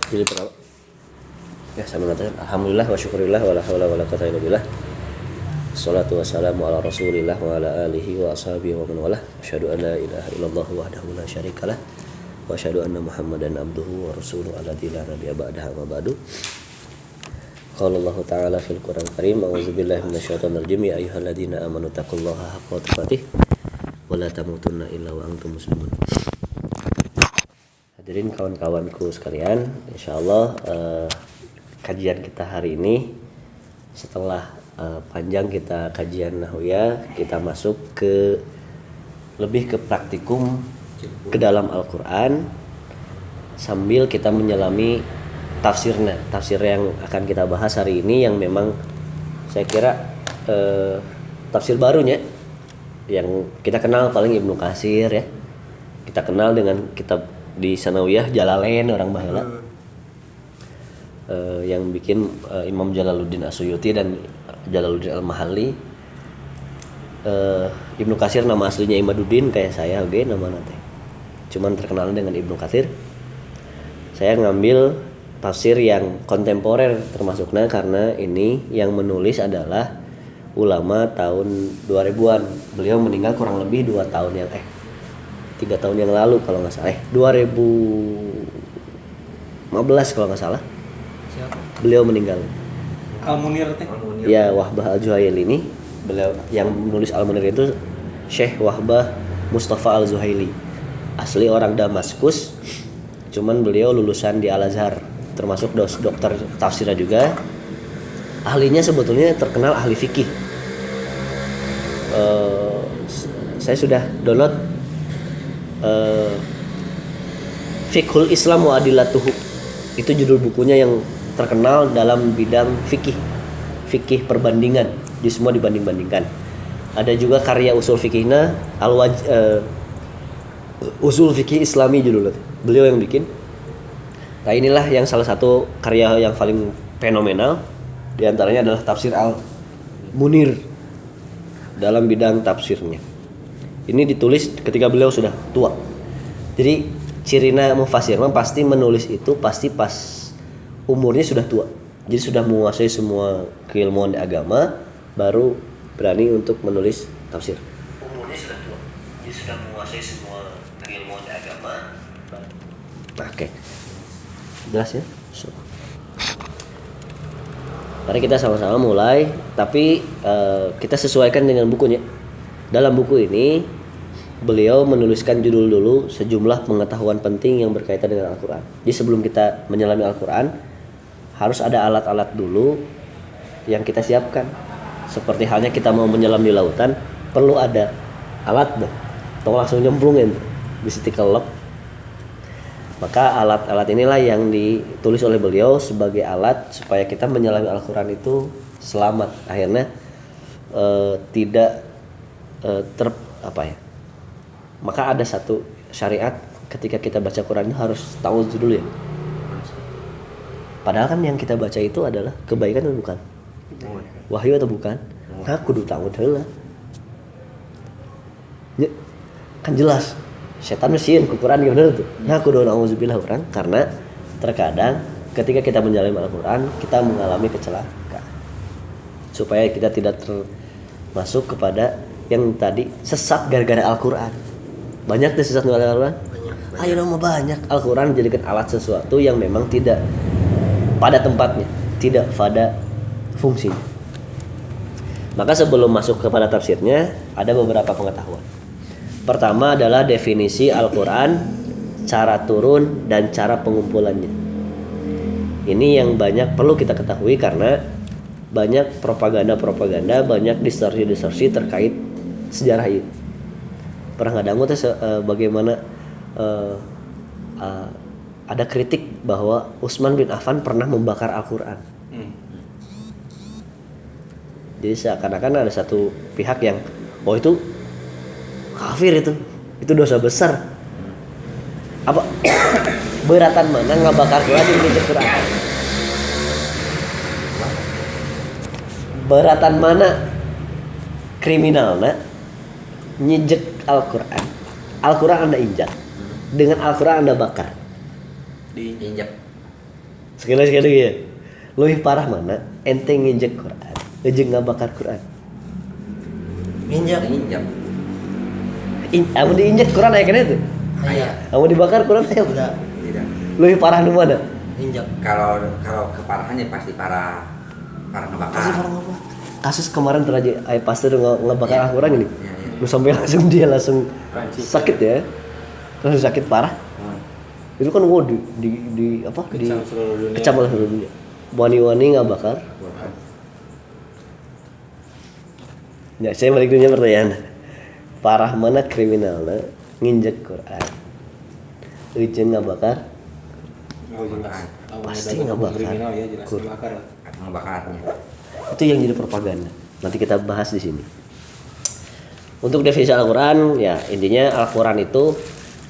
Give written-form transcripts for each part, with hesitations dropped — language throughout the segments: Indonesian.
Jadi pertama ya sambil mengatakan alhamdulillah wa syukurillah wa la haula wa la quwwata illa billah. Wassalatu wassalamu ala Rasulillah wa ala alihi wa ashabihi wa man walah. Asyhadu an la ilaha illallah wahdahu la syarikalah wa asyhadu anna Muhammadan abduhu wa rasuluhu alladzi la nabiyya ba'dahu ma ba'du. Qala Allah ta'ala fil Qur'an Karim, a'udzubillahi minasyaitonir rajim, ya ayyuhalladzina amanu taqullaha haqqa tuqatih wa la tamutunna illa wa antum muslimun. Hadirin kawan-kawanku sekalian, insyaallah kajian kita hari ini setelah panjang kita kajian nahwiyah, kita masuk ke lebih ke praktikum ke dalam Al-Qur'an sambil kita menyelami tafsir yang akan kita bahas hari ini, yang memang saya kira tafsir barunya yang kita kenal paling Ibnu Katsir ya. Kita kenal dengan kitab di Sanawiyah Jalalain orang baheula. Yang bikin Imam Jalaluddin As-Suyuti dan Jalaluddin Al-Mahalli. Ibnu Katsir nama aslinya Imaduddin kayak saya oke nama nanti. Cuman terkenal dengan Ibnu Katsir. Saya ngambil tafsir yang kontemporer termasuknya karena ini yang menulis adalah ulama tahun 2000-an. Beliau meninggal kurang lebih 3 tahun yang lalu kalau nggak salah. 2015 kalau nggak salah. Siapa? Beliau meninggal. Al-Munir teh. Ya, Wahbah Al-Zuhaili ini beliau yang menulis Al-Munir itu Syekh Wahbah Mustafa Al-Zuhaili. Asli orang Damaskus. Cuman beliau lulusan di Al-Azhar, termasuk dokter tafsirnya juga. Ahlinya sebetulnya terkenal ahli fikih. Saya sudah download Fiqhul Islam wa Adillatuhu. Itu judul bukunya yang terkenal dalam bidang fikih perbandingan, jadi semua dibanding-bandingkan. Ada juga karya usul fikihna usul fikih Islami judulnya, beliau yang bikin. Nah inilah yang salah satu karya yang paling fenomenal, diantaranya adalah tafsir Al-Munir dalam bidang tafsirnya. Ini ditulis ketika beliau sudah tua. Jadi cirina mufasir pasti menulis itu pasti pas umurnya sudah tua. Jadi sudah menguasai semua keilmuan agama, baru berani untuk menulis tafsir. Umurnya sudah tua. Jadi sudah menguasai semua keilmuan agama. Oke. Jelas ya? Mari kita sama-sama mulai, tapi kita sesuaikan dengan bukunya. Dalam buku ini beliau menuliskan judul dulu sejumlah pengetahuan penting yang berkaitan dengan Al-Quran. Jadi sebelum kita menyelami Al-Quran, harus ada alat-alat dulu yang kita siapkan. Seperti halnya kita mau menyelam di lautan, perlu ada alat dong. Tong langsung nyemplungin, bisa dikelop. Maka alat-alat inilah yang ditulis oleh beliau sebagai alat supaya kita menyelami Al-Quran itu selamat. Akhirnya tidak Maka ada satu syariat ketika kita baca Quran itu harus tahu dulu ya. Padahal kan yang kita baca itu adalah kebaikan atau bukan? Wahyu atau bukan? Nah, kudu tahu heula. Ya, kan jelas. Setan mesin ke Quran bener tuh. Nah, kudu nauzubillah orang karena terkadang ketika kita menjalani Al-Quran kita mengalami kecelakaan. Supaya kita tidak termasuk kepada yang tadi sesat gara-gara Al-Quran. Banyak deh sesat gara-gara Al-Quran. Ayo nama banyak. Al-Quran dijadikan alat sesuatu yang memang tidak pada tempatnya, tidak pada fungsinya. Maka sebelum masuk kepada tafsirnya, ada beberapa pengetahuan. Pertama adalah definisi Al-Quran, cara turun dan cara pengumpulannya. Ini yang banyak perlu kita ketahui karena banyak propaganda, banyak distorsi terkait sejarah ini. Pernah nggak dangu bagaimana ada kritik bahwa Utsman bin Affan pernah membakar Al-Quran. Jadi seakan-akan ada satu pihak yang itu kafir, itu dosa besar. Apa beratan mana ngabakar Quran di Quran? Beratan mana kriminalna nyejek Al-Quran? Al-Quran Anda injak, dengan Al-Quran Anda bakar. Diinjak. Sekali ya. Lebih parah mana? Ente nginjek Quran, jeung ngabakar Quran. Injak. Amun diinjek Quran aya keneh tuh. Aya. Amun dibakar Quran aya. Udah. Tidak. Lebih parah nu mana? Injak. Kalau keparahannya pasti parah ngebakar. Pasti parah ngabakar. Kasus kemarin teraja aya pastor ngebakar Al-Quran ini. Iya. Nu sampai dia langsung sakit ya. Langsung sakit parah. Itu kan gua di apa? Kecam seluruh dunia. Kecam seluruh dunia. Wani-wani ngabakar. Ya, saya balik dunia pertanyaan. Parah mana kriminalnya nginjek Quran? Ujung ngabakar? Oh jelas. Pasti ngebakar. Kriminal ya jelas Kur. ngebakar. Ngebakarnya. Itu yang jadi propaganda. Nanti kita bahas di sini. Untuk definisi Al-Quran, ya intinya Al-Quran itu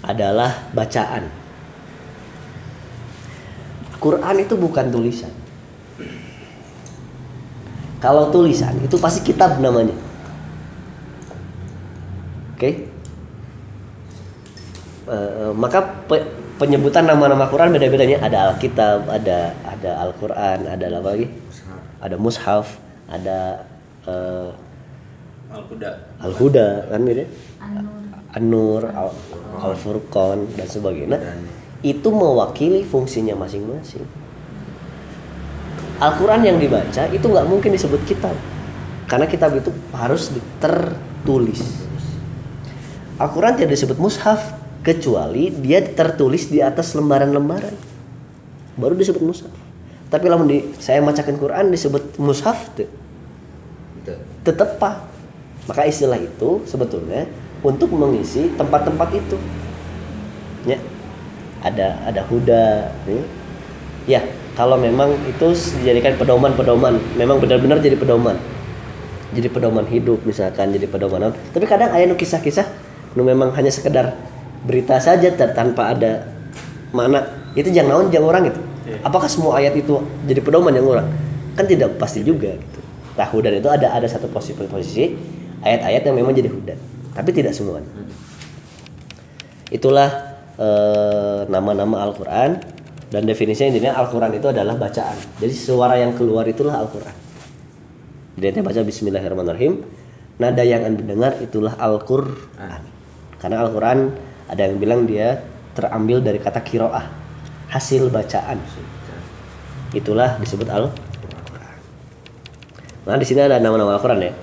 adalah bacaan. Quran itu bukan tulisan. Kalau tulisan itu pasti kitab namanya. Oke? Maka penyebutan nama-nama Quran beda-bedanya. Ada Alkitab, ada Al-Quran, ada apa lagi? Ada Mushaf, ada Al-Huda kan gitu. An-Nur, Al-Furqan dan sebagainya. Itu mewakili fungsinya masing-masing. Al-Quran yang dibaca itu nggak mungkin disebut kitab, karena kitab itu harus tertulis. Al-Quran tidak disebut mushaf kecuali dia tertulis di atas lembaran-lembaran, baru disebut mushaf. Tapi lamun saya bacakan Quran disebut mushaf tetap pak. Maka istilah itu sebetulnya untuk mengisi tempat-tempat itu. Ya. Ada huda, ya kalau memang itu dijadikan pedoman, memang benar-benar jadi pedoman hidup misalkan, jadi pedoman. Tapi kadang ada kisah-kisah, memang hanya sekedar berita saja tanpa ada makna. Itu jangan orang itu. Apakah semua ayat itu jadi pedoman yang orang? Kan tidak pasti juga gitu. Nah hudan itu ada satu posisi ayat-ayat yang memang jadi hudan, tapi tidak semua. Itulah nama-nama Al-Quran, dan definisinya intinya Al-Quran itu adalah bacaan. Jadi suara yang keluar itulah Al-Quran. Jadi baca Bismillahirrahmanirrahim, nada yang Anda dengar itulah Al-Quran. Karena Al-Quran ada yang bilang dia terambil dari kata kiroah, hasil bacaan. Itulah disebut Al-Quran. Nah di sini ada nama-nama Al-Quran ya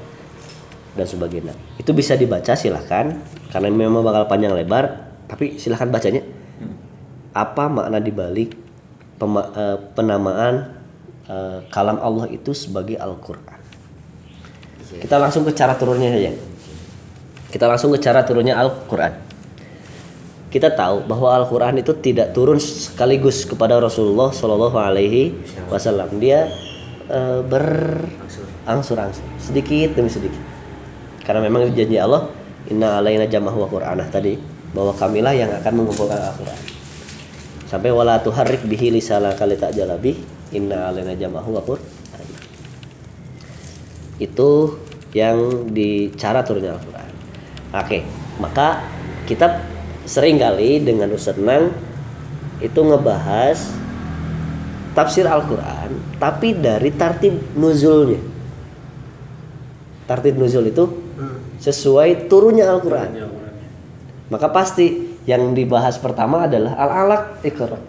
dan sebagainya. Itu bisa dibaca silahkan, karena memang bakal panjang lebar. Tapi silahkan bacanya. Apa makna dibalik penamaan kalam Allah itu sebagai Al-Quran? Kita langsung ke cara turunnya saja. Al-Quran. Kita tahu bahwa Al-Quran itu tidak turun sekaligus kepada Rasulullah Shallallahu Alaihi Wasallam. Dia berangsur-angsur, sedikit demi sedikit. Karena memang janji Allah, Inna alaina jam'ahu wa Qur'anah tadi, bahwa kamilah yang akan mengumpulkan Al-Quran. Sampai wala tuharrik bihi lisanaka litajala bih, inna alaina jam'ahu wa Qur'an. Itu yang di cara turunnya Al-Quran. Oke, maka kita sering kali dengan Ustaz Nang itu ngebahas tafsir Al-Quran, tapi dari tartib nuzulnya. Tartib nuzul itu sesuai turunnya Al-Quran. Maka pasti yang dibahas pertama adalah Al-Alaq Iqra.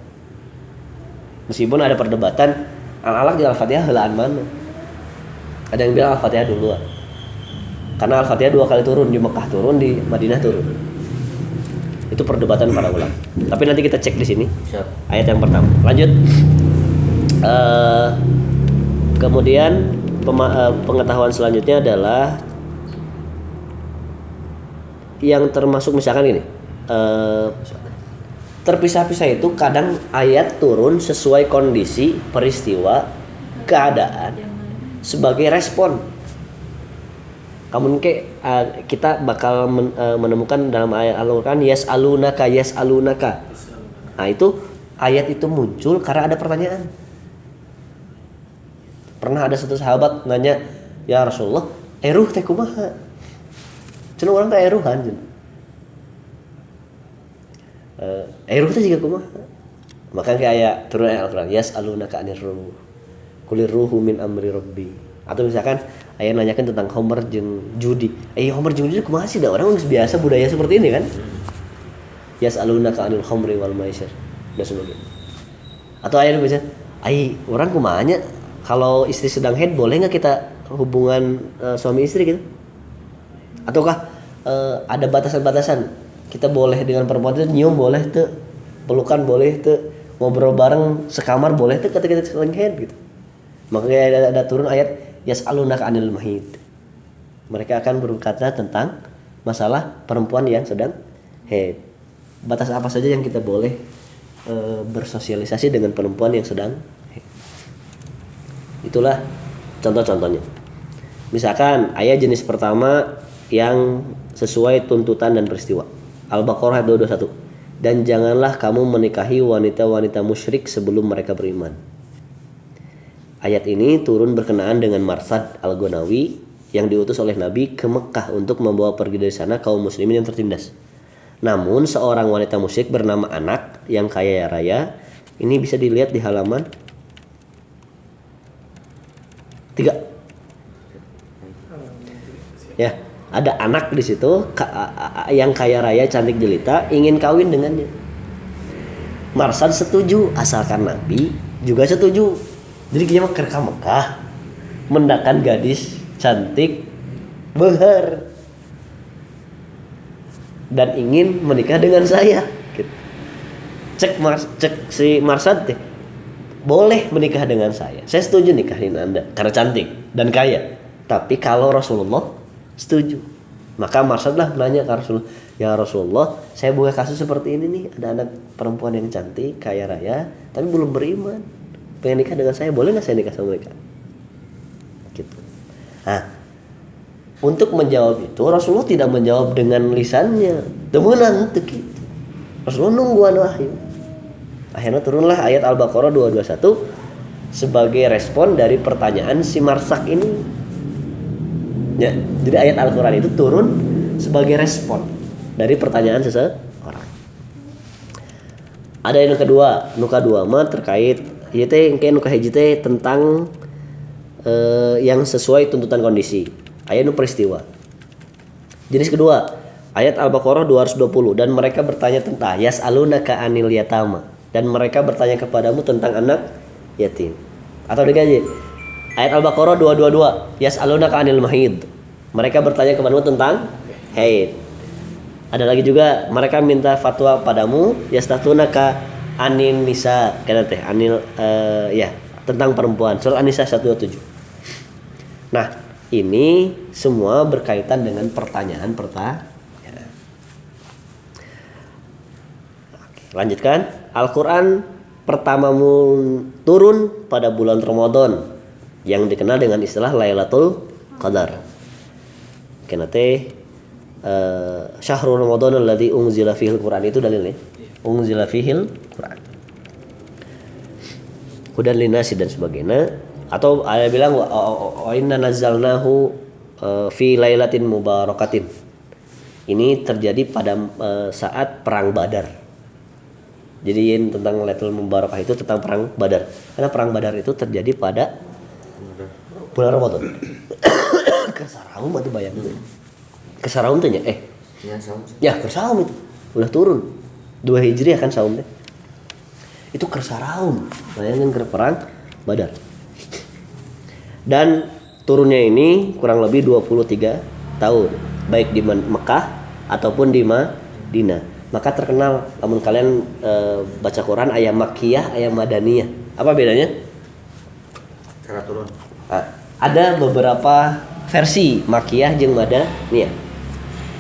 Meskipun ada perdebatan Al-Alaq di Al-Fatihah heulaan mana. Ada yang bilang Al-Fatihah duluan. Karena Al-Fatihah 2 kali turun, di Mekah turun, di Madinah turun. Itu perdebatan para ulama. Tapi nanti kita cek di sini. Ayat yang pertama. Lanjut. Kemudian pengetahuan selanjutnya adalah yang termasuk misalkan gini, terpisah-pisah itu kadang ayat turun sesuai kondisi, peristiwa, keadaan sebagai respon. Kamu kita bakal menemukan dalam ayat Al-Quran yas'alunaka. Nah itu ayat itu muncul karena ada pertanyaan. Pernah ada satu sahabat nanya, ya Rasulullah, eruh teh kumaha? Cuma orang teh eruhan. Eruh teh juga kumaha? Maka kayak turun ayat Al-Qur'an, yas'alunaka 'anir ruh. Qulir ruhu min amri rabbi. Atau misalkan ayat nanyakan tentang Homer jeung judi. Homer jeung judi kumaha sih da orang geus biasa budaya seperti ini kan? Yas'alunaka 'anil khamri wal maisir dan sebagainya. Atau ayat bisa, orang kumanya kalau istri sedang haid boleh nggak kita hubungan suami istri gitu? Ataukah ada batasan-batasan? Kita boleh dengan perempuan itu nyium boleh tuh, pelukan boleh tuh, ngobrol bareng sekamar boleh tuh ketika kita sedang haid gitu. Makanya ada turun ayat yas'alunaka 'anil mahid. Mereka akan berkata tentang masalah perempuan yang sedang haid. Batas apa saja yang kita boleh bersosialisasi dengan perempuan yang sedang haid. Itulah contoh-contohnya. Misalkan ayat jenis pertama yang sesuai tuntutan dan peristiwa. Al-Baqarah 221. Dan janganlah kamu menikahi wanita-wanita musyrik sebelum mereka beriman. Ayat ini turun berkenaan dengan Marsad Al-Ghonawi yang diutus oleh Nabi ke Mekah untuk membawa pergi dari sana kaum muslimin yang tertindas. Namun seorang wanita musyrik bernama Anak yang kaya raya, ini bisa dilihat di halaman 3. Ya, ada Anak di situ yang kaya raya, cantik jelita, ingin kawin dengannya. Marsad setuju asalkan Nabi juga setuju. Jadi dia ke Mekah mendakan gadis cantik behar dan ingin menikah dengan saya gitu. Cek si Marsad teh, boleh menikah dengan saya setuju nikahin Anda karena cantik dan kaya, tapi kalau Rasulullah setuju. Maka Marsad lah nanya ke Rasulullah, ya Rasulullah, saya punya kasus seperti ini nih, ada anak perempuan yang cantik kaya raya tapi belum beriman, pengen nikah dengan saya, boleh nggak saya nikah sama mereka? Gitu. Nah, untuk menjawab itu Rasulullah tidak menjawab dengan lisannya, temenan tuh gitu. Rasulullah nungguan wahyu. Akhirnya turunlah ayat Al-Baqarah 221 sebagai respon dari pertanyaan si Marsak ini. Ya, jadi ayat Al-Quran itu turun sebagai respon dari pertanyaan seseorang. Ada yang kedua, nuka dua mah terkait ieu teh engke nu kahiji teh tentang yang sesuai tuntutan kondisi. Ayat nu peristiwa. Jenis kedua, ayat Al-Baqarah 220, dan mereka bertanya tentang yas'alunaka 'anil yatama, dan mereka bertanya kepadamu tentang anak yatim. Atau diganti ayat Al-Baqarah 222, yas'alunaka 'anil mahid. Mereka bertanya kepadamu tentang haid. Ada lagi juga, mereka minta fatwa padamu yastaftunaka 'anil nisa, kana teh anil tentang perempuan. Surah An-Nisa 127. Nah, ini semua berkaitan dengan pertanyaan-pertanyaan. Oke, lanjutkan. Al-Qur'an pertama turun pada bulan Ramadan yang dikenal dengan istilah Lailatul Qadar. Karena teh syahrul Ramadan alladzi unzila fihil Qur'an, itu dalilnya. Unzila fihil Qur'an. Hudan linasi dan sebagainya. Atau ada bilang wa inna nazzalnahu fi lailatin mubarakatin. Ini terjadi pada saat perang Badar. Jadi tentang Lailatul Mubarakah itu tentang perang Badar. Karena perang Badar itu terjadi pada bulan Ramadan. Kesaraum atau bayangin. Kesaraum tuh nya ya kesaraum itu udah turun 2 Hijriah kan saum teh. Itu kesaraum. Bayangin ke perang Badar. Dan turunnya ini kurang lebih 23 tahun, baik di Mekah ataupun di Madinah. Maka terkenal, namun kalian baca Quran ayat Makkiyah, ayat Madaniyah. Apa bedanya? Cara turun. Ada beberapa versi Makkiyah jeung Madaniyah.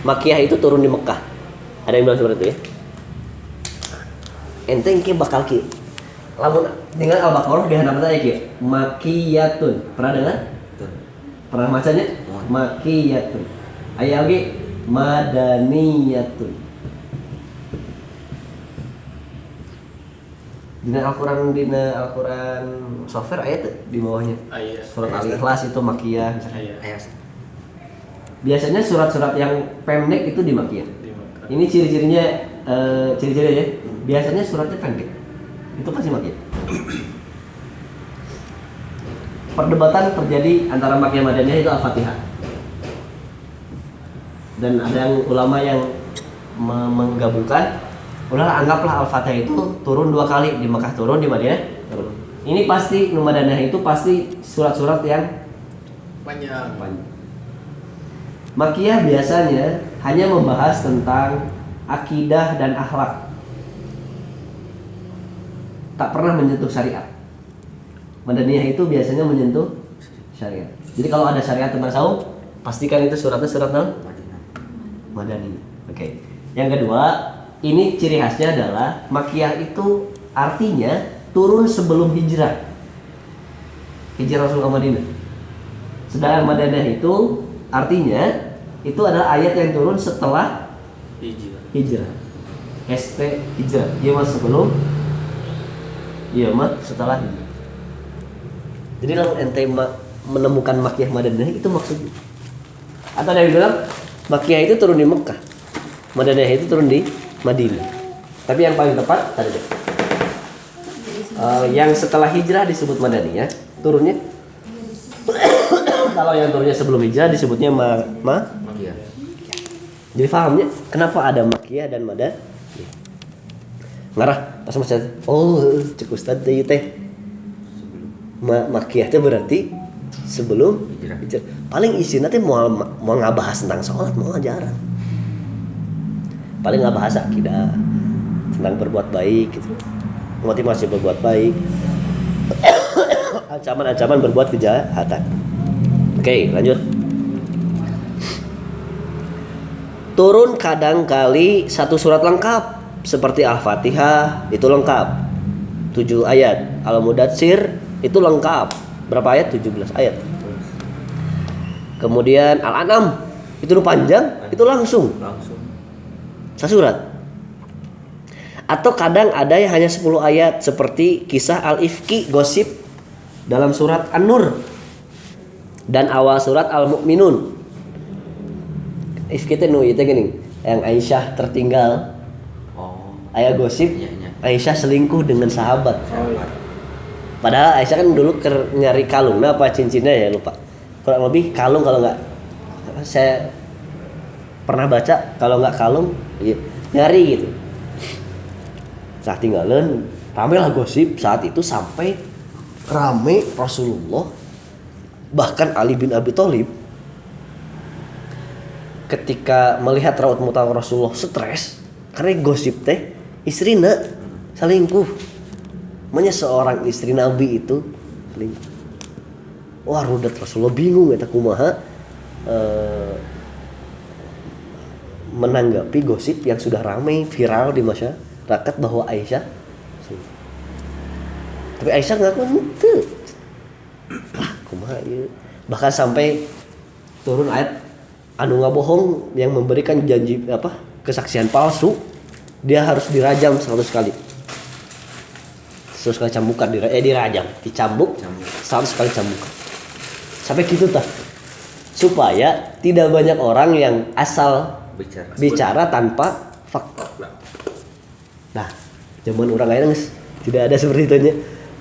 Makkiyah itu turun di Mekah. Ada yang bilang seperti itu ya. Ente engke bakal kieu. Lamun dengan Al-Baqarah di hadapan saya kieu. Makkiyatun. Pernah dengar? Pernah bacanya? Makkiyatun. Ayat lagi Madaniyatun. Dina Al-Quran software ayat di bawahnya. Surat Al-Ikhlas itu Makkiyah. Biasanya surat-surat yang pendek itu di Makkiyah. Ini ciri-cirinya ya. Biasanya suratnya pendek. itu pasti makiyah. Perdebatan terjadi antara makiyah madaniyah itu Al-Fatihah. Dan ada yang ulama yang menggabungkan, udahlah anggaplah Al-Fatihah itu turun 2 kali, di Mekah turun, di Madinah turun. Ini pasti Madaniyah itu pasti surat-surat yang Panjang. Makiyah biasanya hanya membahas tentang akidah dan akhlak, tak pernah menyentuh syariat. Madaniyah itu biasanya menyentuh syariat. Jadi kalau ada syariat tentang saum, pastikan itu suratnya surat Madaniyah. Oke. Yang kedua, ini ciri khasnya adalah makiyah itu artinya turun sebelum hijrah. Hijrah Rasul ke Madinah. Sedangkan Madaniyah itu artinya itu adalah ayat yang turun setelah hijrah. ST hijrah. Iya mas sebelum, iya mas setelah hijrah. Jadi kalau ente menemukan makiyah Madaniyah itu maksudnya. Atau ada yang bilang makiyah itu turun di Mekah, Madaniyah itu turun di Madinah. Tapi yang paling tepat tadi yang setelah hijrah disebut Madaniyah, turunnya kalau yang turunnya sebelum hijrah disebutnya Makiyah. Jadi pahamnya kenapa ada makiyah dan madaniyah? Ngarah pas macam oh cek ustad teh makiyah itu berarti sebelum hijrah. Paling isinya teh mau ngabahas tentang sholat mau jarang. Paling ngabahas akidah, tentang berbuat baik gitu. Motivasi berbuat baik. Ancaman-ancaman berbuat kejahatan. Oke, lanjut. Turun kadang kali satu surat lengkap seperti Al-Fatihah itu lengkap 7 ayat, Al-Mudatsir itu lengkap berapa ayat? 17 ayat. Kemudian Al-An'am itu panjang, itu langsung sasurat. Atau kadang ada yang hanya 10 ayat seperti kisah Al-Ifki, gosip dalam surat An-Nur dan awal surat Al-Mu'minun. Ifki itu gini, yang Aisyah tertinggal. Ayat gosip Aisyah selingkuh dengan sahabat. Padahal Aisyah kan dulu nyari kalung, nah apa cincinnya ya lupa. Kurang lebih kalung kalau nggak, saya pernah baca kalau nggak kalung ya, nyari gitu. Saat tinggalan rame lah gosip saat itu sampai rame Rasulullah, bahkan Ali bin Abi Thalib ketika melihat raut muka Rasulullah stres karena gosip teh istrina selingkuh. Makanya seorang istri Nabi itu selingkuh. Wah rudet Rasulullah bingung eta kumaha menanggapi gosip yang sudah ramai viral di masyarakat bahwa Aisyah selingkuh. Tapi Aisyah ngaku henteu. Wah kumaha ieu. Bahkan sampai turun ayat anu ngabohong yang memberikan janji kesaksian palsu, dia harus dirajam 100 kali. 100 kali cambukan dirajam, dicambuk 100 kali cambukan. Sampai gitu tah. Supaya tidak banyak orang yang asal bicara tanpa fakta. Nah, zaman orang lain guys, tidak ada seperti itu nya.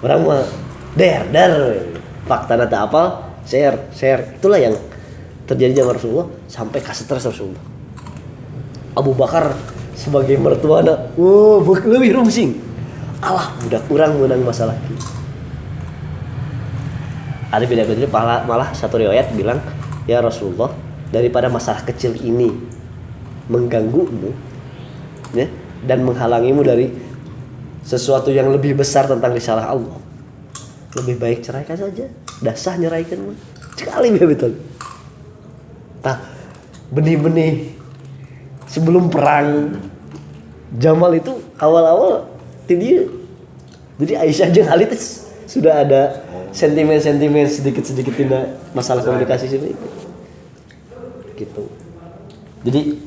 Orang mah der fakta data apal, share. Itulah yang terjadi zaman Rasulullah sampai kasetres Rasulullah. Abu Bakar sebagai mertuana, lebih rungsing. Allah budak kurang menang masalah. Ada beda-beda malah satu riwayat bilang, ya Rasulullah, daripada masalah kecil ini mengganggumu ya, dan menghalangimu dari sesuatu yang lebih besar tentang risalah Allah, lebih baik ceraikan saja. Dasah nyeraikan mah sekali betul. Nah, benih-benih sebelum perang Jamal itu awal-awal dia. Jadi Aisyah jeung Ali sudah ada sentimen-sentimen sedikit-sedikit tina masalah komunikasi sini. Gitu. Jadi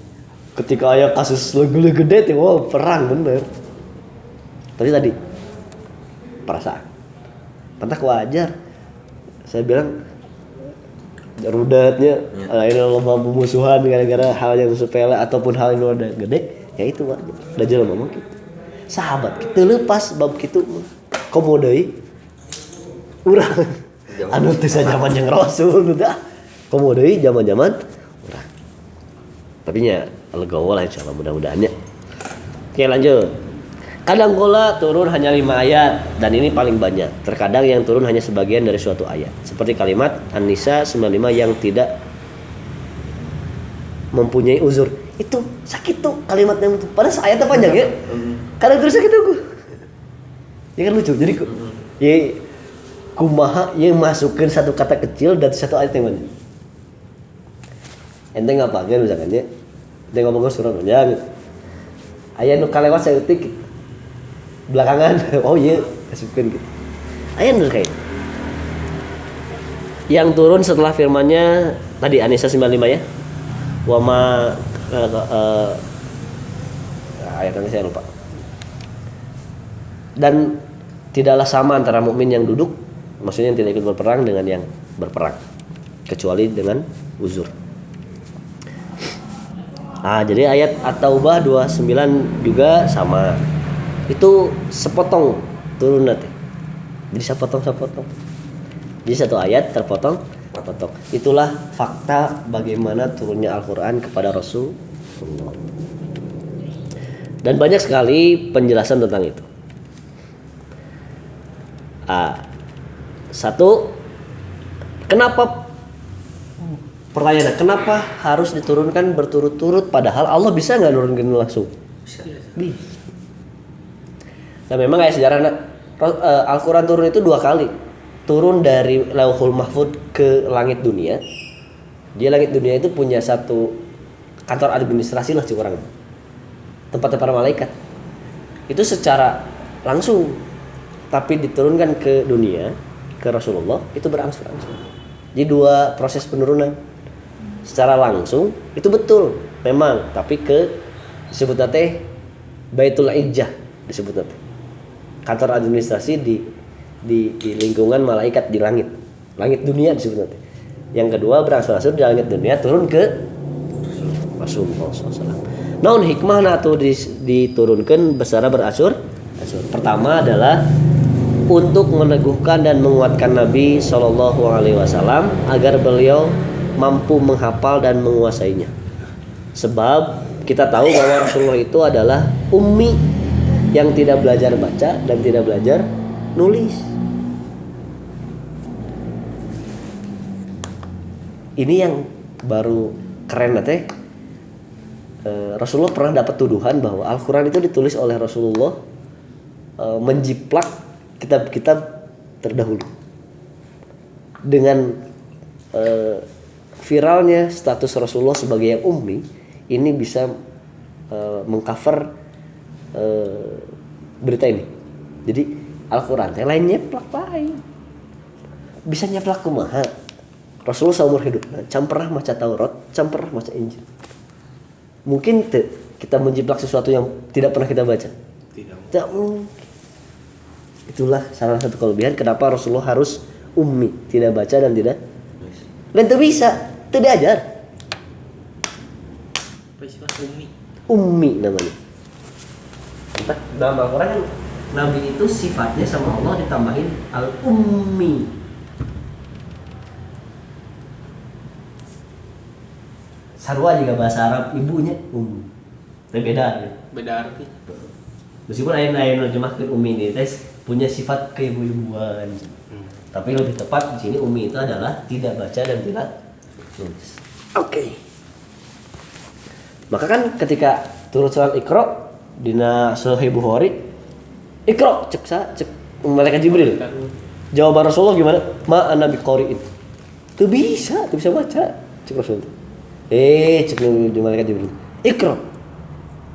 ketika aya kasus legu gede teh wow perang bener. Tapi tadi perasaan. Pantas wajar. Saya bilang rudatnya ini lomba pemusuhan gara-gara hal yang sepele ataupun hal yang udah gede, ya itu wajar. Udah jelas ngomong gitu. sahabat kita lepas bab kitu komo deui urang anu teu sajaman jeung Rasul nu dah komo deui zaman-zaman urang tapi nya legowo lah insyaallah mudah-mudahan nya. Oke lanjut. Kadang kala turun hanya 5 ayat dan ini paling banyak. Terkadang yang turun hanya sebagian dari suatu ayat. Seperti kalimat An-Nisa 95 yang tidak mempunyai uzur. Itu sakit tuh kalimat yang itu. Padahal ayatnya panjang ya. Kadang terus sakit tuh. Ya kan lucu. Jadi ya kumaha yang masukkan satu kata kecil dan satu ayat yang mana. Ente ngapain misalkan ya. Ente ngomong surat panjang. Ayat nu kalewat saeutik belakangan oh iya kasupkeun gitu. Ayat nu kayak yang turun setelah firman-Nya tadi An-Nisa 95 ya. Wa ma ayatnya saya lupa. Dan tidaklah sama antara mukmin yang duduk, maksudnya yang tidak ikut berperang dengan yang berperang kecuali dengan uzur. Jadi ayat At-Taubah 29 juga sama. Itu sepotong turun nanti. Jadi sepotong. Jadi satu ayat terpotong. Itulah fakta bagaimana turunnya Al-Quran kepada Rasulullah. Dan banyak sekali penjelasan tentang itu. Satu, pertanyaan, kenapa harus diturunkan berturut-turut padahal Allah bisa nggak nurunkan langsung? Bisa. Nah memang kayak sejarah Al-Quran turun itu 2 kali. Turun dari Lauhul Mahfud ke langit dunia. Dia langit dunia itu punya satu kantor administrasi lah curang. Tempatnya para malaikat. Itu secara langsung. Tapi diturunkan ke dunia, ke Rasulullah, itu berangsur-angsur. Jadi 2 proses penurunan. Secara langsung itu betul memang, tapi disebut teh Baitul Izzah disebut teh. Kantor administrasi di lingkungan malaikat di langit dunia disebut teh. Yang kedua berangsur-angsur di langit dunia turun ke Rasulullah SAW. Naon hikmahna atuh diturunkan besara berasur. Pertama adalah untuk meneguhkan dan menguatkan Nabi SAW agar beliau mampu menghafal dan menguasainya. Sebab kita tahu bahwa Rasulullah itu adalah ummi yang tidak belajar baca dan tidak belajar nulis. Ini yang baru keren teh. Rasulullah pernah dapat tuduhan bahwa Al-Quran itu ditulis oleh Rasulullah menjiplak kitab-kitab terdahulu. Dengan viralnya status Rasulullah sebagai yang ummi ini bisa mengcover berita ini. Jadi Al-Quran yang lain nyeplak lain bisa nyeplak kumaha. Rasulullah seumur hidup can pernah maca Taurat, can pernah maca Injil. Mungkin kita menjiplak sesuatu yang tidak pernah kita baca. Tidak mungkin. Itulah salah satu kelebihan kenapa Rasulullah harus ummi, tidak baca dan tidak dan itu bisa, itu diajar. Apa istilah ummi? Ummi namanya. Dalam Al-Quran kan Nabi itu sifatnya sama Allah ditambahin al-ummi. Sarwa juga bahasa Arab ibunya ummi. Tapi beda ya. Beda arti. Meskipun ayat-ayat nerjemahkan ummi ini punya sifat keibu-ibuan. Tapi lebih tepat di sini ummi itu adalah tidak baca dan tidak nulis. Oke. Maka kan ketika turun surat Iqra dina Sahih Bukhari, Iqra cek malaikat Jibril. Jawaban Rasulullah gimana? Ma ana biqari'in. Tuh bisa baca. Cek Rasul. Cek di malaikat Jibril. Iqra.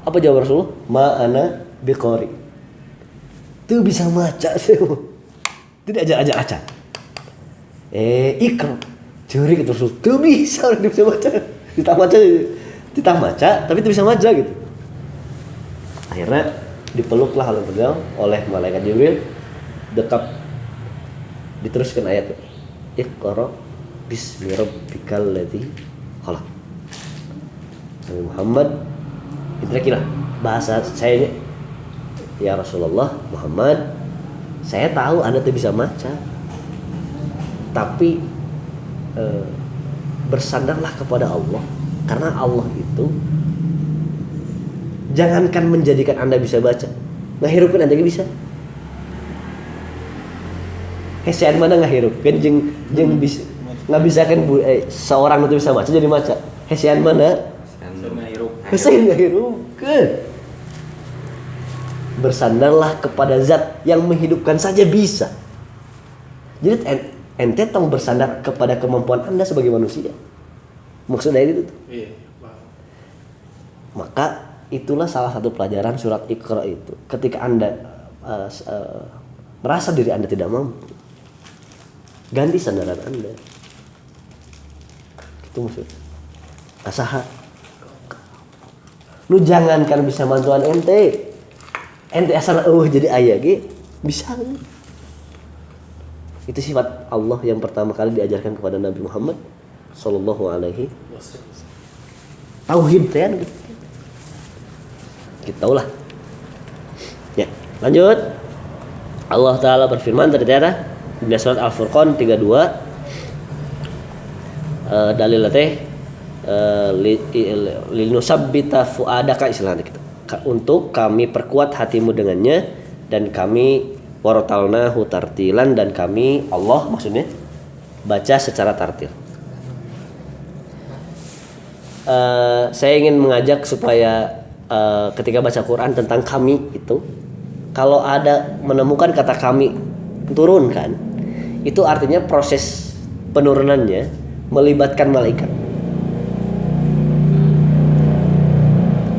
Apa jawaban Rasulullah? Ma ana biqari'. Tuh bisa baca semua. Tidak aja. Iqra. Curi ke Rasul. Tuh bisa baca. Ditah baca tapi itu bisa baca gitu. Akhirnya dipeluklah oleh beliau oleh malaikat Jibril, dekat diteruskan ayat Iqra bismi rabbikal ladzi khalaq. Nabi Muhammad itu kira bahasa saya ya Rasulullah Muhammad, saya tahu Anda tuh bisa baca, tapi bersandarlah kepada Allah, karena Allah itu jangankan menjadikan Anda bisa baca, ngahirupkan Anda bisa. Hesean mana ngahirupkan jeung bisa ngabisakeun seorang itu bisa baca jadi maca. Hesean mana? Hesean ngahirupkeun. Bersandarlah kepada zat yang menghidupkan saja bisa. Jadi ente tong bersandar kepada kemampuan Anda sebagai manusia. Maksudnya itu tuh. Iya, paham. Maka itulah salah satu pelajaran surat Iqra itu. Ketika Anda merasa diri Anda tidak mampu, ganti sandaran Anda. Itu maksudnya. Asaha. Lu jangankan bisa bantuan ente. Ente asal jadi ayah ge bisa. Itu sifat Allah yang pertama kali diajarkan kepada Nabi Muhammad sallallahu alaihi wasallam. Tauhid teh gitu. Kita tahulah. Ya, lanjut. Allah taala berfirman ternyata di surat Al-Furqan 32 dalil teh linusabbita fuadaka istilahnya gitu. Untuk kami perkuat hatimu dengannya dan kami waratalnahu tartilan dan kami Allah maksudnya baca secara tartil. Saya ingin mengajak supaya ketika baca Quran tentang kami itu, kalau ada menemukan kata kami turunkan, itu artinya proses penurunannya melibatkan malaikat.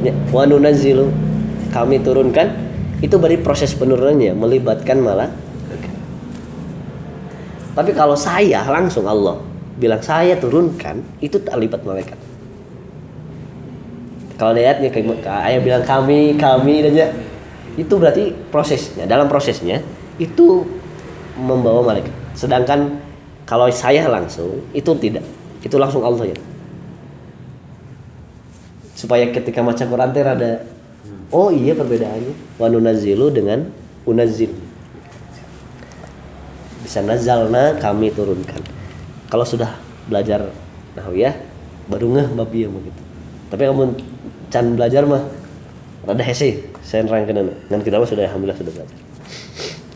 Ya, wa nunazzilu, kami turunkan, itu dari proses penurunannya melibatkan malaikat. Tapi kalau saya langsung Allah bilang saya turunkan, itu tak libat malaikat. Kalau lihatnya kayak ayah bilang kami aja, itu berarti prosesnya, dalam prosesnya itu membawa malaikat. Sedangkan kalau saya langsung itu tidak, itu langsung Allah ya. Supaya ketika baca Quran teh ada oh iya perbedaannya. Wa nunazzilu dengan unazzil. Bisa nazalna kami turunkan. Kalau sudah belajar nahwiyah baru ngeh bab ieu begitu. Tapi kamu can belajar mah rada hese, saya nerangkeun dan kita sudah alhamdulillah sudah belajar.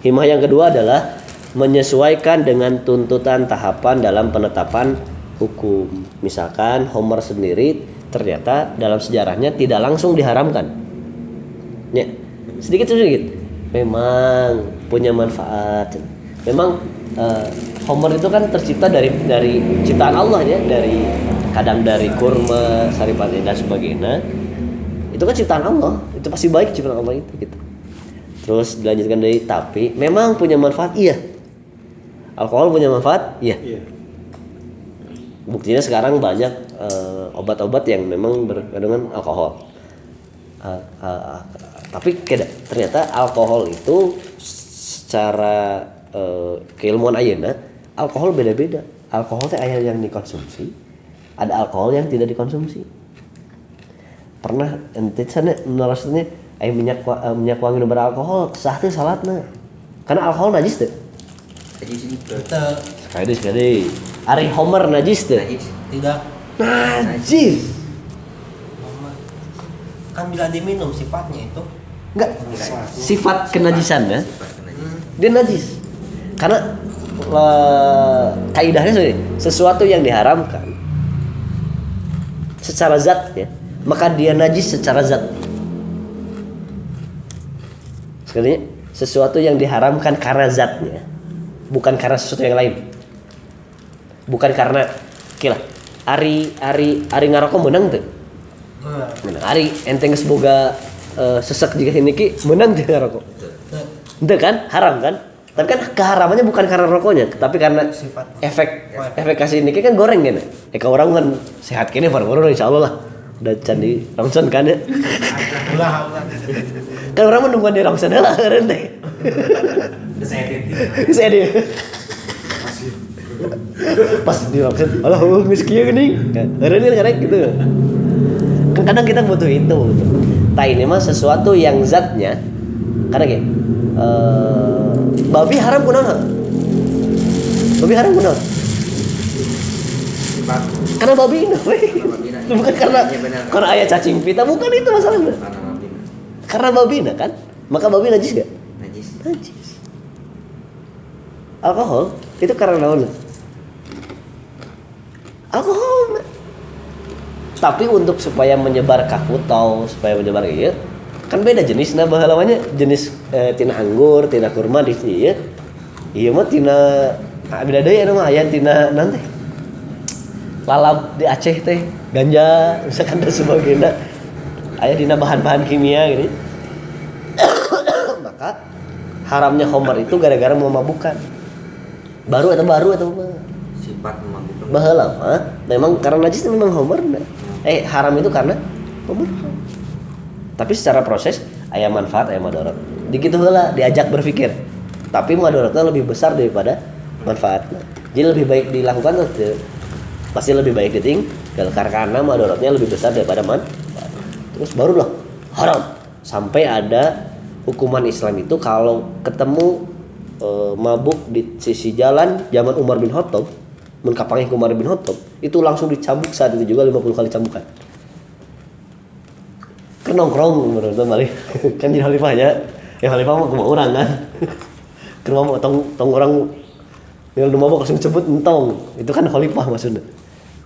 Himah yang kedua adalah menyesuaikan dengan tuntutan tahapan dalam penetapan hukum. Misalkan Homer sendiri ternyata dalam sejarahnya tidak langsung diharamkan. Ya, sedikit memang punya manfaat. Memang Homer itu kan tercipta dari ciptaan Allah ya, kadang dari kurma, saripati dan sebagainya. Itu kan ciptaan Allah, itu pasti baik ciptaan Allah itu gitu. Terus dilanjutkan dari tapi memang punya manfaat, iya. Alkohol punya manfaat, iya. Buktinya sekarang banyak obat-obat yang memang berkandungan alkohol. Tapi ternyata alkohol itu secara keilmuan ayeuna, alkohol beda-beda. Alkohol teh aya yang dikonsumsi, ada alkohol yang tidak dikonsumsi. Pernah ente sana narasnya aya minyak wangi nu beralkohol sah teh salatna. Karena alkohol najis teh. Sekali. Ari Homer najis teh. Tidak. Najis. Kan bila diminum sifatnya itu Enggak. Sifat kenajisan ya. Dia najis. Karena kaidahnya sesuatu yang diharamkan secara zat ya, maka dia najis secara zat. Sekalinya sesuatu yang diharamkan karena zatnya, bukan karena sesuatu yang lain. Bukan karena kira ari ngarokok menang tuh. Menang. Ari enteng geus boga sesek jika ini ki menang teh ngarokok. Ente kan haram kan? Tapi kan keharamannya bukan karena rokoknya, tapi karena efek kasih ini kan goreng kan. Ka orang kan sehat kene baru insyaallah lah. Udah candi rongson kan ya. ulah. Kan orang menunggu di rongson lah keren teh. Saya dia. Pas di rongson, alah geus kieu geuning. Keren gitu. Kan kadang kita butuh itu. Tah ini mah sesuatu yang zatnya Karena gini, babi haram kunaon? Babi haram kunaon? Sifat Karena babi ini, babina. bukan karena Iya, benar. karena ayah cacing pita, bukan itu masalahnya. Karena babina. Karena babi kan, maka babi najis gak? Najis. Najis. Alkohol itu karena naon? Alkohol. Tapi untuk supaya menyebar kakutau, supaya menyebar ieu, kan beda jenisna baheula nya jenis tina anggur, tina kurma di ieu. Ieu mah tina beda deui anu mah aya tina nanti. Lalap di Aceh teh, ganja, misalkan dan sebagainya. Aya dina bahan-bahan kimia gitu. Maka haramnya khamar itu gara-gara memabukkan. Baru atau Sifat memabukkan. baheula mah memang karena najis itu memang khamar. Haram itu karena khamar. Tapi secara proses aya manfaat, aya madarat. Dikitu heula diajak berpikir. Tapi madaratnya lebih besar daripada manfaatnya. Jadi lebih baik dilakukan atau pasti lebih baik ditinggal karena madaratnya lebih besar daripada manfaat. Terus barulah haram. Sampai ada hukuman Islam itu kalau ketemu mabuk di sisi jalan zaman Umar bin Khattab, mengkapangi Umar bin Khattab, itu langsung dicambuk saat itu juga 50 kali cambukan. Kan nongkrong menurut balik kan jadi khalifahnya. Ya khalifah mah kumaha urang kan. Ke rumah mah tong orang yang mabuk langsung sebut entong. Itu kan khalifah maksudnya.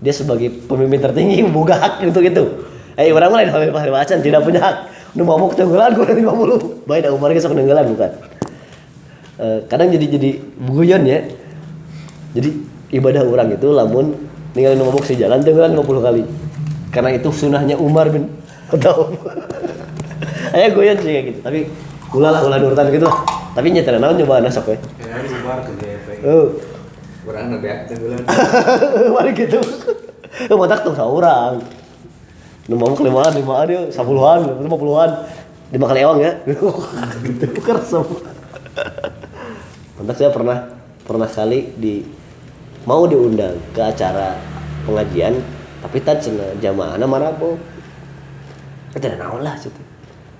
Dia sebagai pemimpin tertinggi boga hak untuk itu. Orang lain khalifah acan tidak punya hak. Nu mabuk tenggelan ku 50. Bae da Umar geus sok tenggelan bukan. Kadang jadi guyon ya. Jadi ibadah orang itu lamun ninggalin mabuk si jalan tenggelan 50 kali. Karena itu sunahnya Umar bin Khattab. Aya guyon sih kayak gitu, tapi ulah nurutan gitu lah. Tapi nyetana naon nyoba nasok we. Kayaknya bubar ke GP. Kurang nebeak tenggelam. Mari gitu. Matak tuh saurang. Nu mabuk limaan dia 10-an, 50-an. Dimakan ewang ya. Gitu kersem. Kontak saya pernah sekali mau diundang ke acara pengajian, tapi cenah jamaahna marapo. Tidak naon lah situ.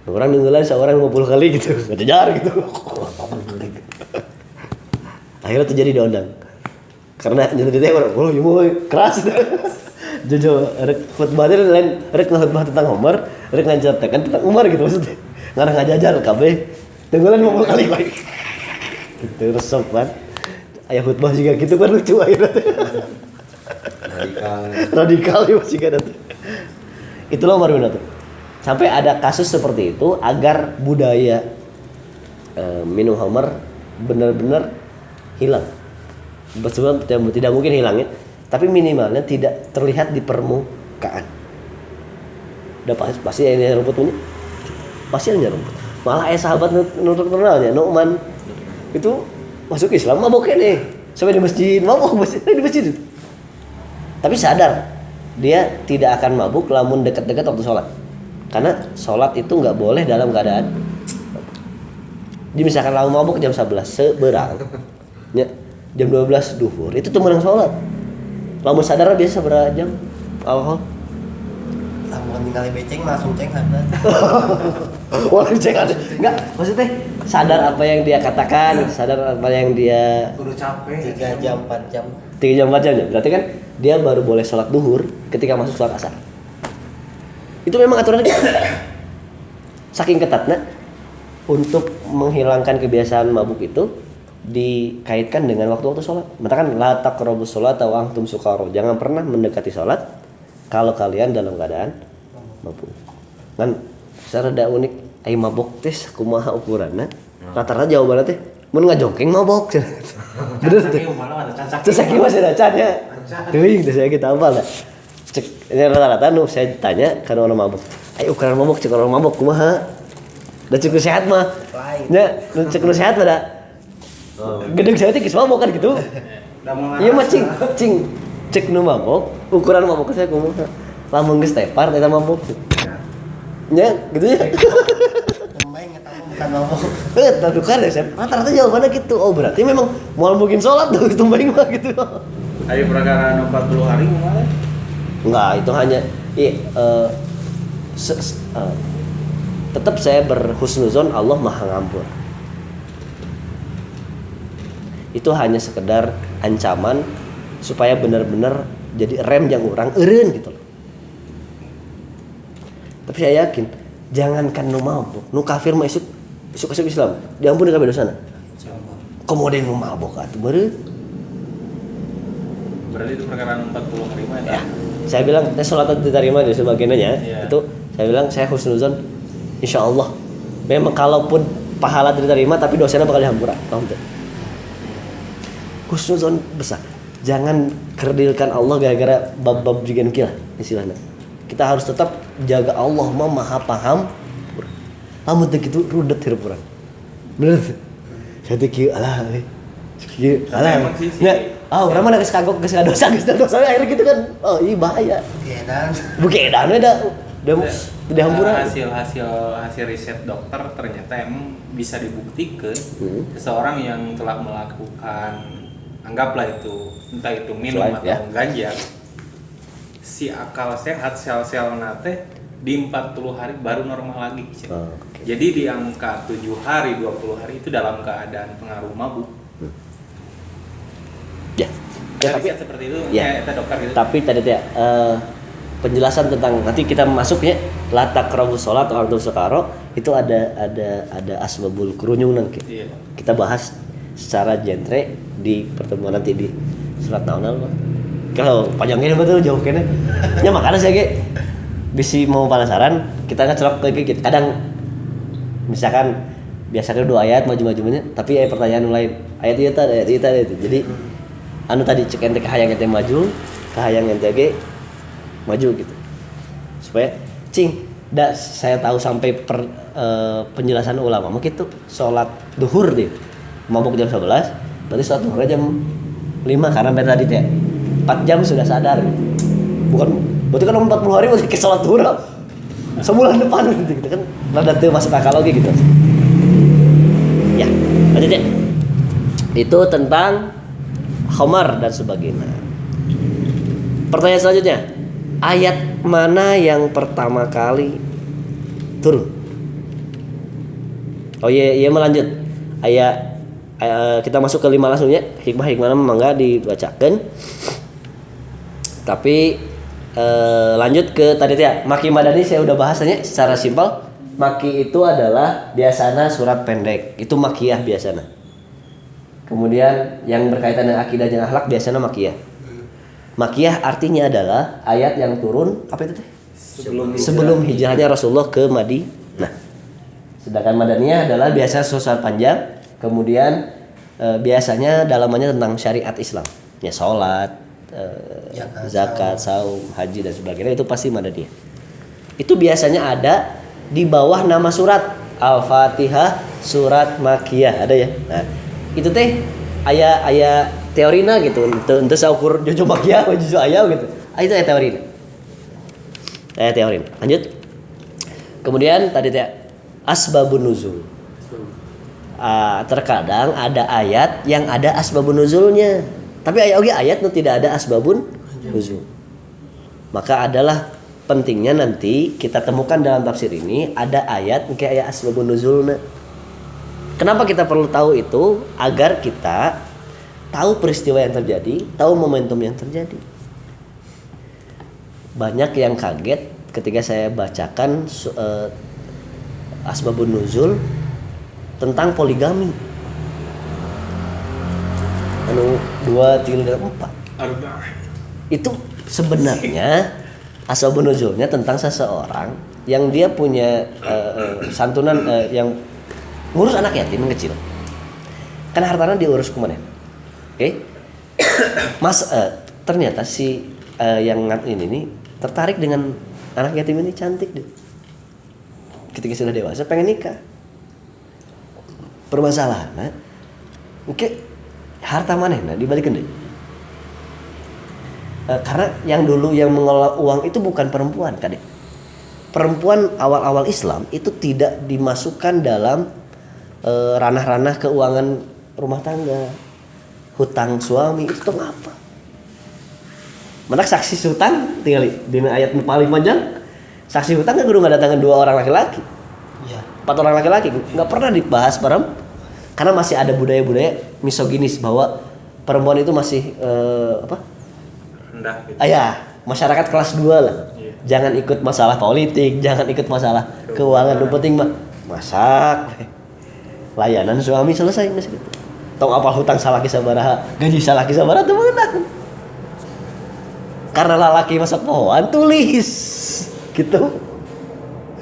Orang ninggalan seorang 50 kali gitu, ngejar gitu. Akhirnya terjadi diundang. Karena nyata-nyata orang, oh iya keras. Jojo, rek khutbah teh lain rek khutbah tentang Umar, rek ngajarkan tentang Umar gitu maksudnya. Ngarang ngajajar kabeh. Tenggelan 50 kali bae. Gitu resep kan. Aya khutbah juga gitu kan lucu akhirnya. Radikal ya masih kan itu. Itulah Umar bin Khattab. Sampai ada kasus seperti itu agar budaya minum khamar benar-benar hilang. Sebab tidak mungkin hilangnya, tapi minimalnya tidak terlihat di permukaan. Udah pasti ini rumput punya. Pasti ada rumput. Malah sahabat nurunnya Nu'man itu masuk Islam mabok nih. Sampai di masjid mabok di masjid. Tapi sadar dia tidak akan mabuk lamun dekat-dekat waktu sholat. Karena sholat itu nggak boleh dalam keadaan jadi misalkan lamun mabuk jam 11 seberang ya, jam 12 duhur itu tuh menang sholat. Lamun sadar biasa seberapa jam alkohol Lamun ningali beceng langsung ceng hadap. wah cek ada nggak maksudnya sadar apa yang dia katakan, sadar apa yang dia Kudu capek. 3 jam 4 jam. 3 jam 4 jam ya? Berarti kan dia baru boleh sholat duhur ketika masuk sholat asar. Itu memang aturannya gitu. Saking ketatnya untuk menghilangkan kebiasaan mabuk itu dikaitkan dengan waktu-waktu sholat. Mengatakan la taqrabus sholata wa antum sukara. Jangan pernah mendekati sholat kalau kalian dalam keadaan mabuk. Kan secara unik ai mabuk teh kumaha ukuranna? Rata-rata jawabanna teh mun ngajongking mabok. Bener teh. Terus saya masih ada cannya. Teuing teh saya kita hafal dah. Cek rata-rata nu saya tanya kana orang mabok. Ai ukuran mabok cek orang mabok kumaha? Da cek sehat mah. Nya cek sehat mah da. Gedeg saya teh geus mabok kan gitu. Iya mah cing cek nu mabok, ukuran mabok saya kumaha? Lamun geus tepar eta mabok. Nya gitu ya. Tembeng eta mah bukan mabok. Tadu kan ya, rata-rata jawabannya gitu. Oh berarti memang mau bikin sholat tuh tumbang mah gitu. Ayo perkara 40 hari kemarin. Enggak, itu hanya tetap saya berhusnuzon Allah maha ngampur. Itu hanya sekedar ancaman supaya benar-benar jadi rem yang orang eureun gitu loh. Tapi saya yakin jangankan nu mabuk, nu kafir mah isuk Islam diampuni kabeh dosana. Komo deui nu mabuk atuh beureun. Berarti itu perkara 40 hari mah Ya. Saya bilang salat diterima di sebagiannya Iya. itu saya bilang saya husnuzon insyaallah. Memang kalaupun pahala diterima tapi dosanya bakal dihampura. Paham tuh? Husnuzon besar. Jangan kerdilkan Allah gara-gara bab-bab jigen kieu istilahna. Kita harus tetap jaga Allah mah maha paham. Lamun teh kitu rudet hirup urang. Bener teh. Saya teh kieu alah kieu alah. Emang sih, Ya, urang mah geus kagok geus dosa akhirnya gitu kan. Oh, iya bahaya. Keadaan. Bukedan we da tidak hampura. Hasil riset dokter ternyata emang bisa dibuktikan seseorang yang telah melakukan, anggaplah itu entah itu minum Selain, atau ya. ganja, si akal sehat sel-sel nate di 40 hari baru normal lagi. Oh, okay. Jadi di angka 7 hari 20 hari itu dalam keadaan pengaruh mabuk. Ya. Ya, tapi riset seperti itu ya. eta dokter gitu. Tapi tadi teh penjelasan tentang nanti kita masuknya latak rabu sholat atau waktu sukaro itu ada asbabul kerunyunan Iya. kita bahas secara genre di pertemuan nanti di surat naonal mah kalau panjangnya betul jauh kene nya makanya saya ge bisi mau penasaran kita ngecelok kayak gitu kadang misalkan biasanya 2 ayat maju-majunya tapi pertanyaan lain ayat itu jadi anu tadi cek ente kahayang ente maju kahayang ente ge maju gitu supaya saya tahu sampai penjelasan ulama mungkin tuh sholat duhur deh mabuk jam 11 berarti sholat duhur jam 5 karena tadi teh 4 jam sudah sadar gitu. Bukan berarti kan 40 hari masih ke sholat duhur sebulan depan gitu kan rada teu masuk akal lagi gitu ya lanjut ya itu tentang khamar dan sebagainya. Pertanyaan selanjutnya, ayat mana yang pertama kali turun? Oh iya melanjut. Ayat kita masuk ke 5 langsungnya. Hikmah-hikmahna mangga dibacakan. Tapi lanjut ke tadi ya. Maki Madani saya udah bahasanya secara simpel. Maki itu adalah biasanya surat pendek. Itu makiyah biasanya. Kemudian yang berkaitan dengan akidah dan akhlak biasanya makiyah. Makiyah artinya adalah ayat yang turun apa itu teh? Sebelum hijrahnya Rasulullah ke Madinah. Sedangkan Madaniyah adalah biasa surat panjang. Kemudian biasanya dalamannya tentang syariat Islam. Ya salat, zakat, saum, haji dan sebagainya itu pasti Madaniyah. Itu biasanya ada di bawah nama surat Al-Fatihah, surat Makiyah ada ya. Nah, itu teh aya teorina gitu untuk saukur jojo Makiyah atau jojo aya gitu. Itu aya teorina. Teorina. Lanjut. Kemudian tadi teh asbabun nuzul. Terkadang ada ayat yang ada asbabun nuzulnya. Tapi ayat nu tidak ada asbabun nuzul. Maka adalah pentingnya nanti kita temukan dalam tafsir ini ada ayat kayak ayat asbabun nuzulna. Kenapa kita perlu tahu itu? Agar kita tahu peristiwa yang terjadi, tahu momentum yang terjadi. Banyak yang kaget ketika saya bacakan asbabun nuzul tentang poligami. 2, 3, 4. Itu sebenarnya asbabun nuzulnya tentang seseorang yang dia punya santunan yang ngurus anak yatim kecil. Kan hartanya diurus kemana? Oke. Mas ternyata si yang ini nih tertarik dengan anak yatim ini, cantik deh. Ketika sudah dewasa pengen nikah. Permasalahan, oke, harta manehna dibalikin deh. Karena yang dulu yang mengelola uang itu bukan perempuan, Kadek. Perempuan awal-awal Islam itu tidak dimasukkan dalam ranah-ranah keuangan rumah tangga, hutang suami itu tuh apa? Menak saksi hutang tinggal di ayat paling panjang, saksi hutang kan kudu ngadatangan 2 orang laki-laki. Iya. 4 orang laki-laki nggak pernah dibahas perempuan karena masih ada budaya-budaya misoginis bahwa perempuan itu masih rendah gitu. Masyarakat kelas 2 lah. Iya. Jangan ikut masalah politik, jangan ikut masalah keuangan. Yang penting mah masak, layanan suami selesai gitu. Tong apal hutang salaki sabaraha, gaji salaki sabaraha teu meunang. Karena lalaki masak pohoan tulis gitu.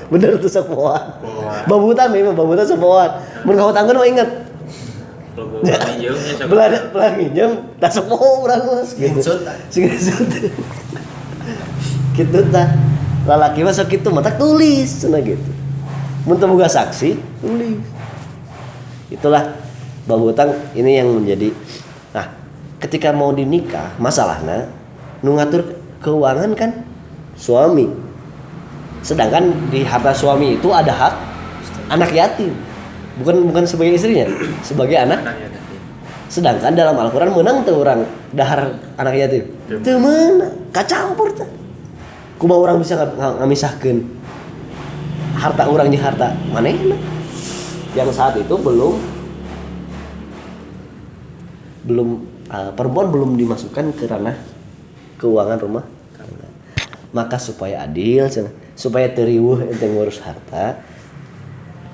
Bener tuh sok pohoan. Babutan memang babutan sok pohoan. Mun kahutangkeun mah inget. Kalau gue jauhnya siapa? Belah nginjem, tak sok poho urang mas. Screenshot. Screenshot. Gitu tah. Lalaki mah sok kitu mah tak tulis cenah gitu. Mun teu boga saksi, tulis. Itulah babutang ini yang menjadi ketika mau dinikah masalahnya nu ngatur keuangan kan suami. Sedangkan di harta suami itu ada hak anak yatim. Bukan sebagai istrinya, sebagai anak. Sedangkan dalam Al-Qur'an menang teu urang dahar anak yatim. Teu meunang, kacampur teh. Kumaha urang bisa ngamisahkeun harta urang jeung harta manehna. Yang saat itu perempuan belum dimasukkan ke ranah keuangan rumah tangga. Maka supaya adil, supaya teriweuh ente ngurus harta,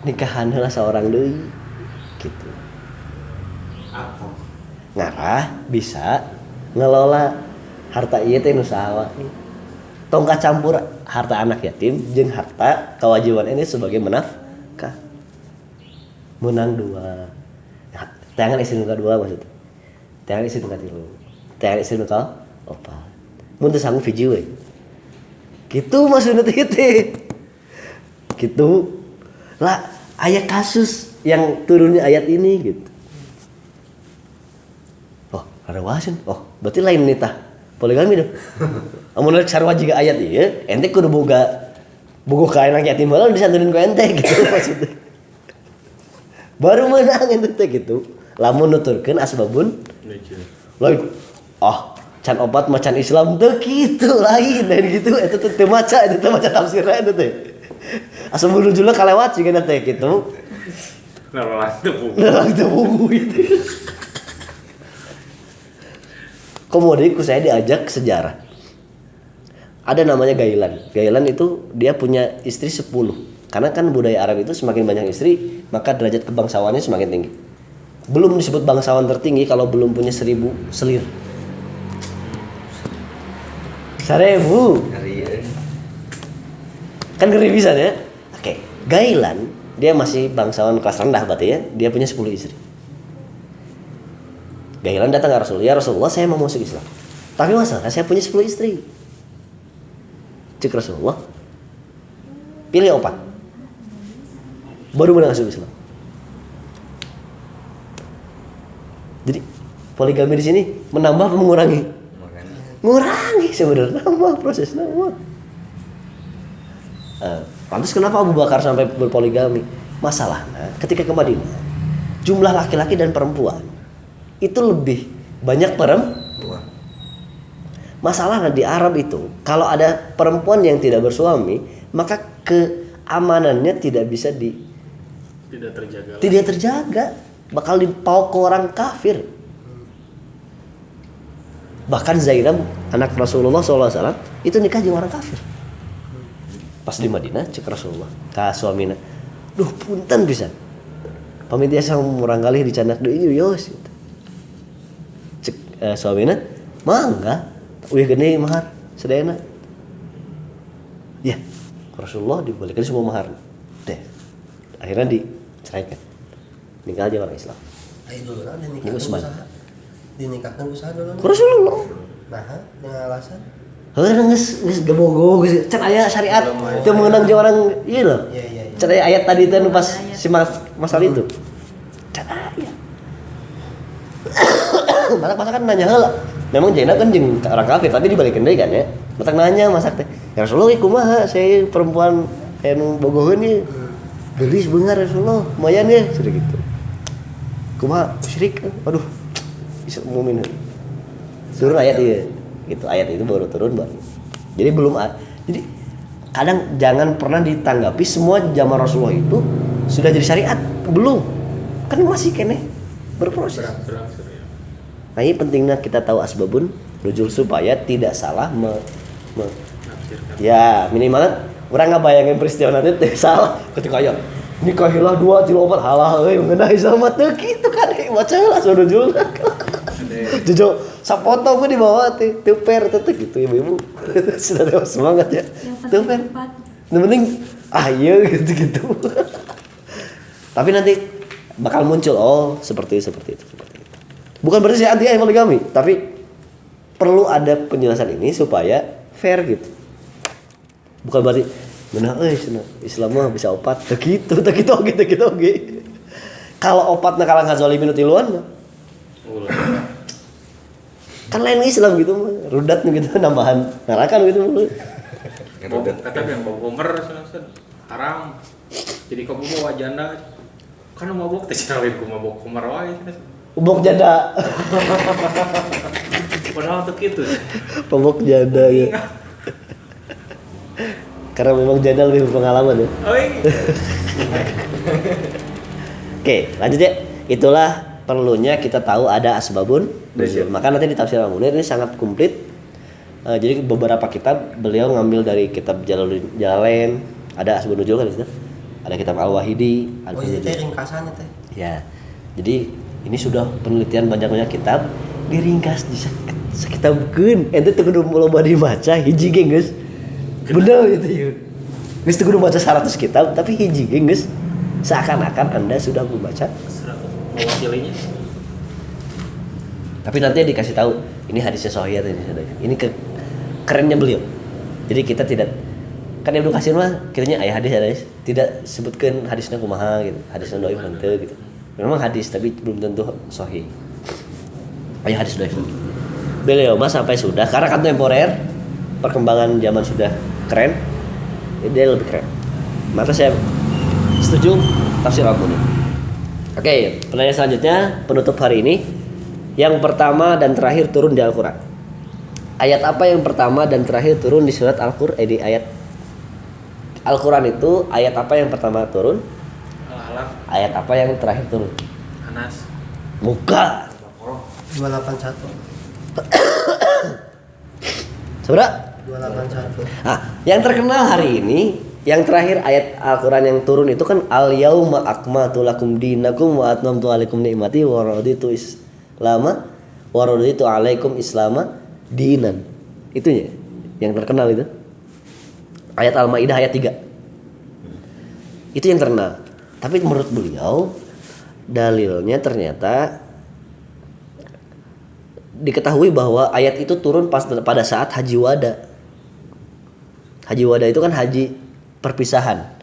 nikahan heula seorang deui gitu. Apa? Ngarah bisa ngelola harta ieu teh nu saha wae. Tong campur harta anak yatim jeung harta kewajiban ini sebagai menafkah. Menang 2. Tangan istri nu kadua maksudnya. Tangan istri nu katilu. Tangan istri nu kaopat. Mun teu sanggup hiji we. Kitu maksudna teh Kitu lah aya kasus yang turunnya ayat ini gitu. Oh, ada wasin. Oh, berarti lain nitah. Poligami dong. Amun sarua jiga ayat ieu, ente kudu boga ka anak yatim heula disantunin ku ente gitu maksudnya. Baru menang ente teh gitu. Lamun nuturkeun asbabun lain. Can obat macan Islam teu kitu lain dan gitu eta teh maca tafsirna eta teh. Asal nujulna kalewat sigana teh kitu. Lalang teu buku itu. Kemudian saya diajak sejarah. Ada namanya Gailan. Gailan itu dia punya istri 10. Karena kan budaya Arab itu semakin banyak istri, maka derajat kebangsawannya semakin tinggi. Belum disebut bangsawan tertinggi kalau belum punya 1000 selir. 1000. Kan ngeri bisa ya. Oke, Gailan dia masih bangsawan kelas rendah berarti ya. Dia punya 10 istri. Gailan datang ke Rasulullah, "Ya Rasulullah, saya mau masuk Islam. Tapi masalah saya punya 10 istri." Cek Rasulullah, "Pilih 4. Baru boleh masuk Islam." Jadi poligami di sini menambah atau mengurangi? Ngurangi sebenarnya, nambah proses nambah. Pantas kenapa Abu Bakar sampai berpoligami? Masalahnya ketika ke Madinah, jumlah laki-laki dan perempuan itu lebih banyak perempuan. Masalahnya di Arab itu, kalau ada perempuan yang tidak bersuami, maka keamanannya tidak terjaga. Bakal dipauk ke orang kafir. Bahkan Zainab anak Rasulullah SAW itu nikah dengan orang kafir. Pas di Madinah cek Rasulullah ka suamina, "Duh punten pisan. Pamit tiasa murang kali dicandak deui yos." Cek suamina, "Mangga, uih gede mahar sedayana." Ya, Rasulullah dibalikin semua mahar. Deh. Akhirnya diceraikan. Nikah aja orang Islam. Ayo dulu lah dinikahkan usaha dulu. Rasulullah. Nah, dengan alasan Heureung geus gebogo geus can aya syariat teu meunang jeung orang ieu loh. Iya. Can aya ayat tadi teh nu pas si masalah itu. Can aya. Masak kan nanya heula. Memang Zainab kan jeung orang kafir tapi dibalikeun deui kan ya. Matak nanya masak teh. Ya Rasulullah kumaha saya perempuan anu bogoheun ieu. Gelis beungar Rasulullah, lumayan ya sudah gitu. Kumaha musyrik? Waduh. Bisa umumin. Turun ayat ieu. Gitu ayat itu baru turun baru. Jadi belum jadi kadang jangan pernah ditanggapi semua zaman Rasulullah itu sudah jadi syariat, belum, kan masih kene berproses. Berangsur ya. Nah ini pentingnya kita tahu asbabun nuzul supaya tidak salah Nafsirkan. ya minimal orang nggak bayangin peristiwa nanti salah ketika ya nikahilah 2 3 4 halal mengenai sama tuh gitu kan baca lah sudah nuzul jujur sapoto gue di bawah tuh per gitu ibu-ibu sudah semangat ya tuh per yang penting iya gitu tapi nanti bakal muncul seperti itu bukan berarti saya anti poligami tapi perlu ada penjelasan ini supaya fair gitu bukan berarti benar Islam mah bisa opat tak gitu oke kalau opatnya kalau nggak zalimin utiluan mah kan lain Islam gitu mah rudat gitu nambahan ngarakan gitu Kata yang bawa homer haram. Jadi kamu bawa janda kan mabok teh cenalin ku mabok homer wae. Mabok janda. Padahal tuh gitu. Mabok janda ya. Karena memang janda lebih berpengalaman ya. Oke, lanjut ya. Itulah perlunya kita tahu ada asbabun nuzul. Maka nanti di tafsir Al-Munir ini sangat komplit. Jadi beberapa kitab beliau ngambil dari kitab Jalalain, ada asbabun nuzul kan di situ. Ada kitab Al-Wahidi, itu ringkasannya teh. Ya. Jadi ini sudah penelitian banyak kitab diringkas di sakitabkeun. Ente teu kudu loba dibaca hiji ge geus. Bener itu ya. Geus teu kudu baca 100 kitab tapi hiji ge geus seakan-akan Anda sudah membaca mewakilinya. Tapi nanti dikasih tahu ini hadisnya sahih atau ini kerennya beliau. Jadi kita tidak kan edukasi mah kiranya aya hadis tidak sebutkan hadisnya kumaha gitu. Hadisnya dhaif henteu gitu. Memang hadis tapi belum tentu sahih. Aya hadis dhaif. Beliau mah sampai sudah karena kontemporer perkembangan zaman sudah keren. Dia lebih keren. Maka saya setuju tafsir Al-Munir. Oke, pertanyaan selanjutnya penutup hari ini. Yang pertama dan terakhir turun di Al-Quran. Ayat apa yang pertama dan terakhir turun di surat Al-Quran? Di ayat Al-Quran itu ayat apa yang pertama turun? Al-Alaq. Ayat apa yang terakhir turun? Anas. Bukan. 281. Seberapa? 281. Yang terkenal hari ini, yang terakhir ayat Al-Quran yang turun itu kan Al-Yauma akmaltu lakum dinakum wa atmamtu alaikum ni'mati wa raditu islama wa raditu alaikum islama dinan. Itunya yang terkenal itu. Ayat Al-Maidah ayat 3. Itu yang terkenal. Tapi menurut beliau dalilnya ternyata diketahui bahwa ayat itu turun pada saat haji wada. Haji wada itu kan haji perpisahan.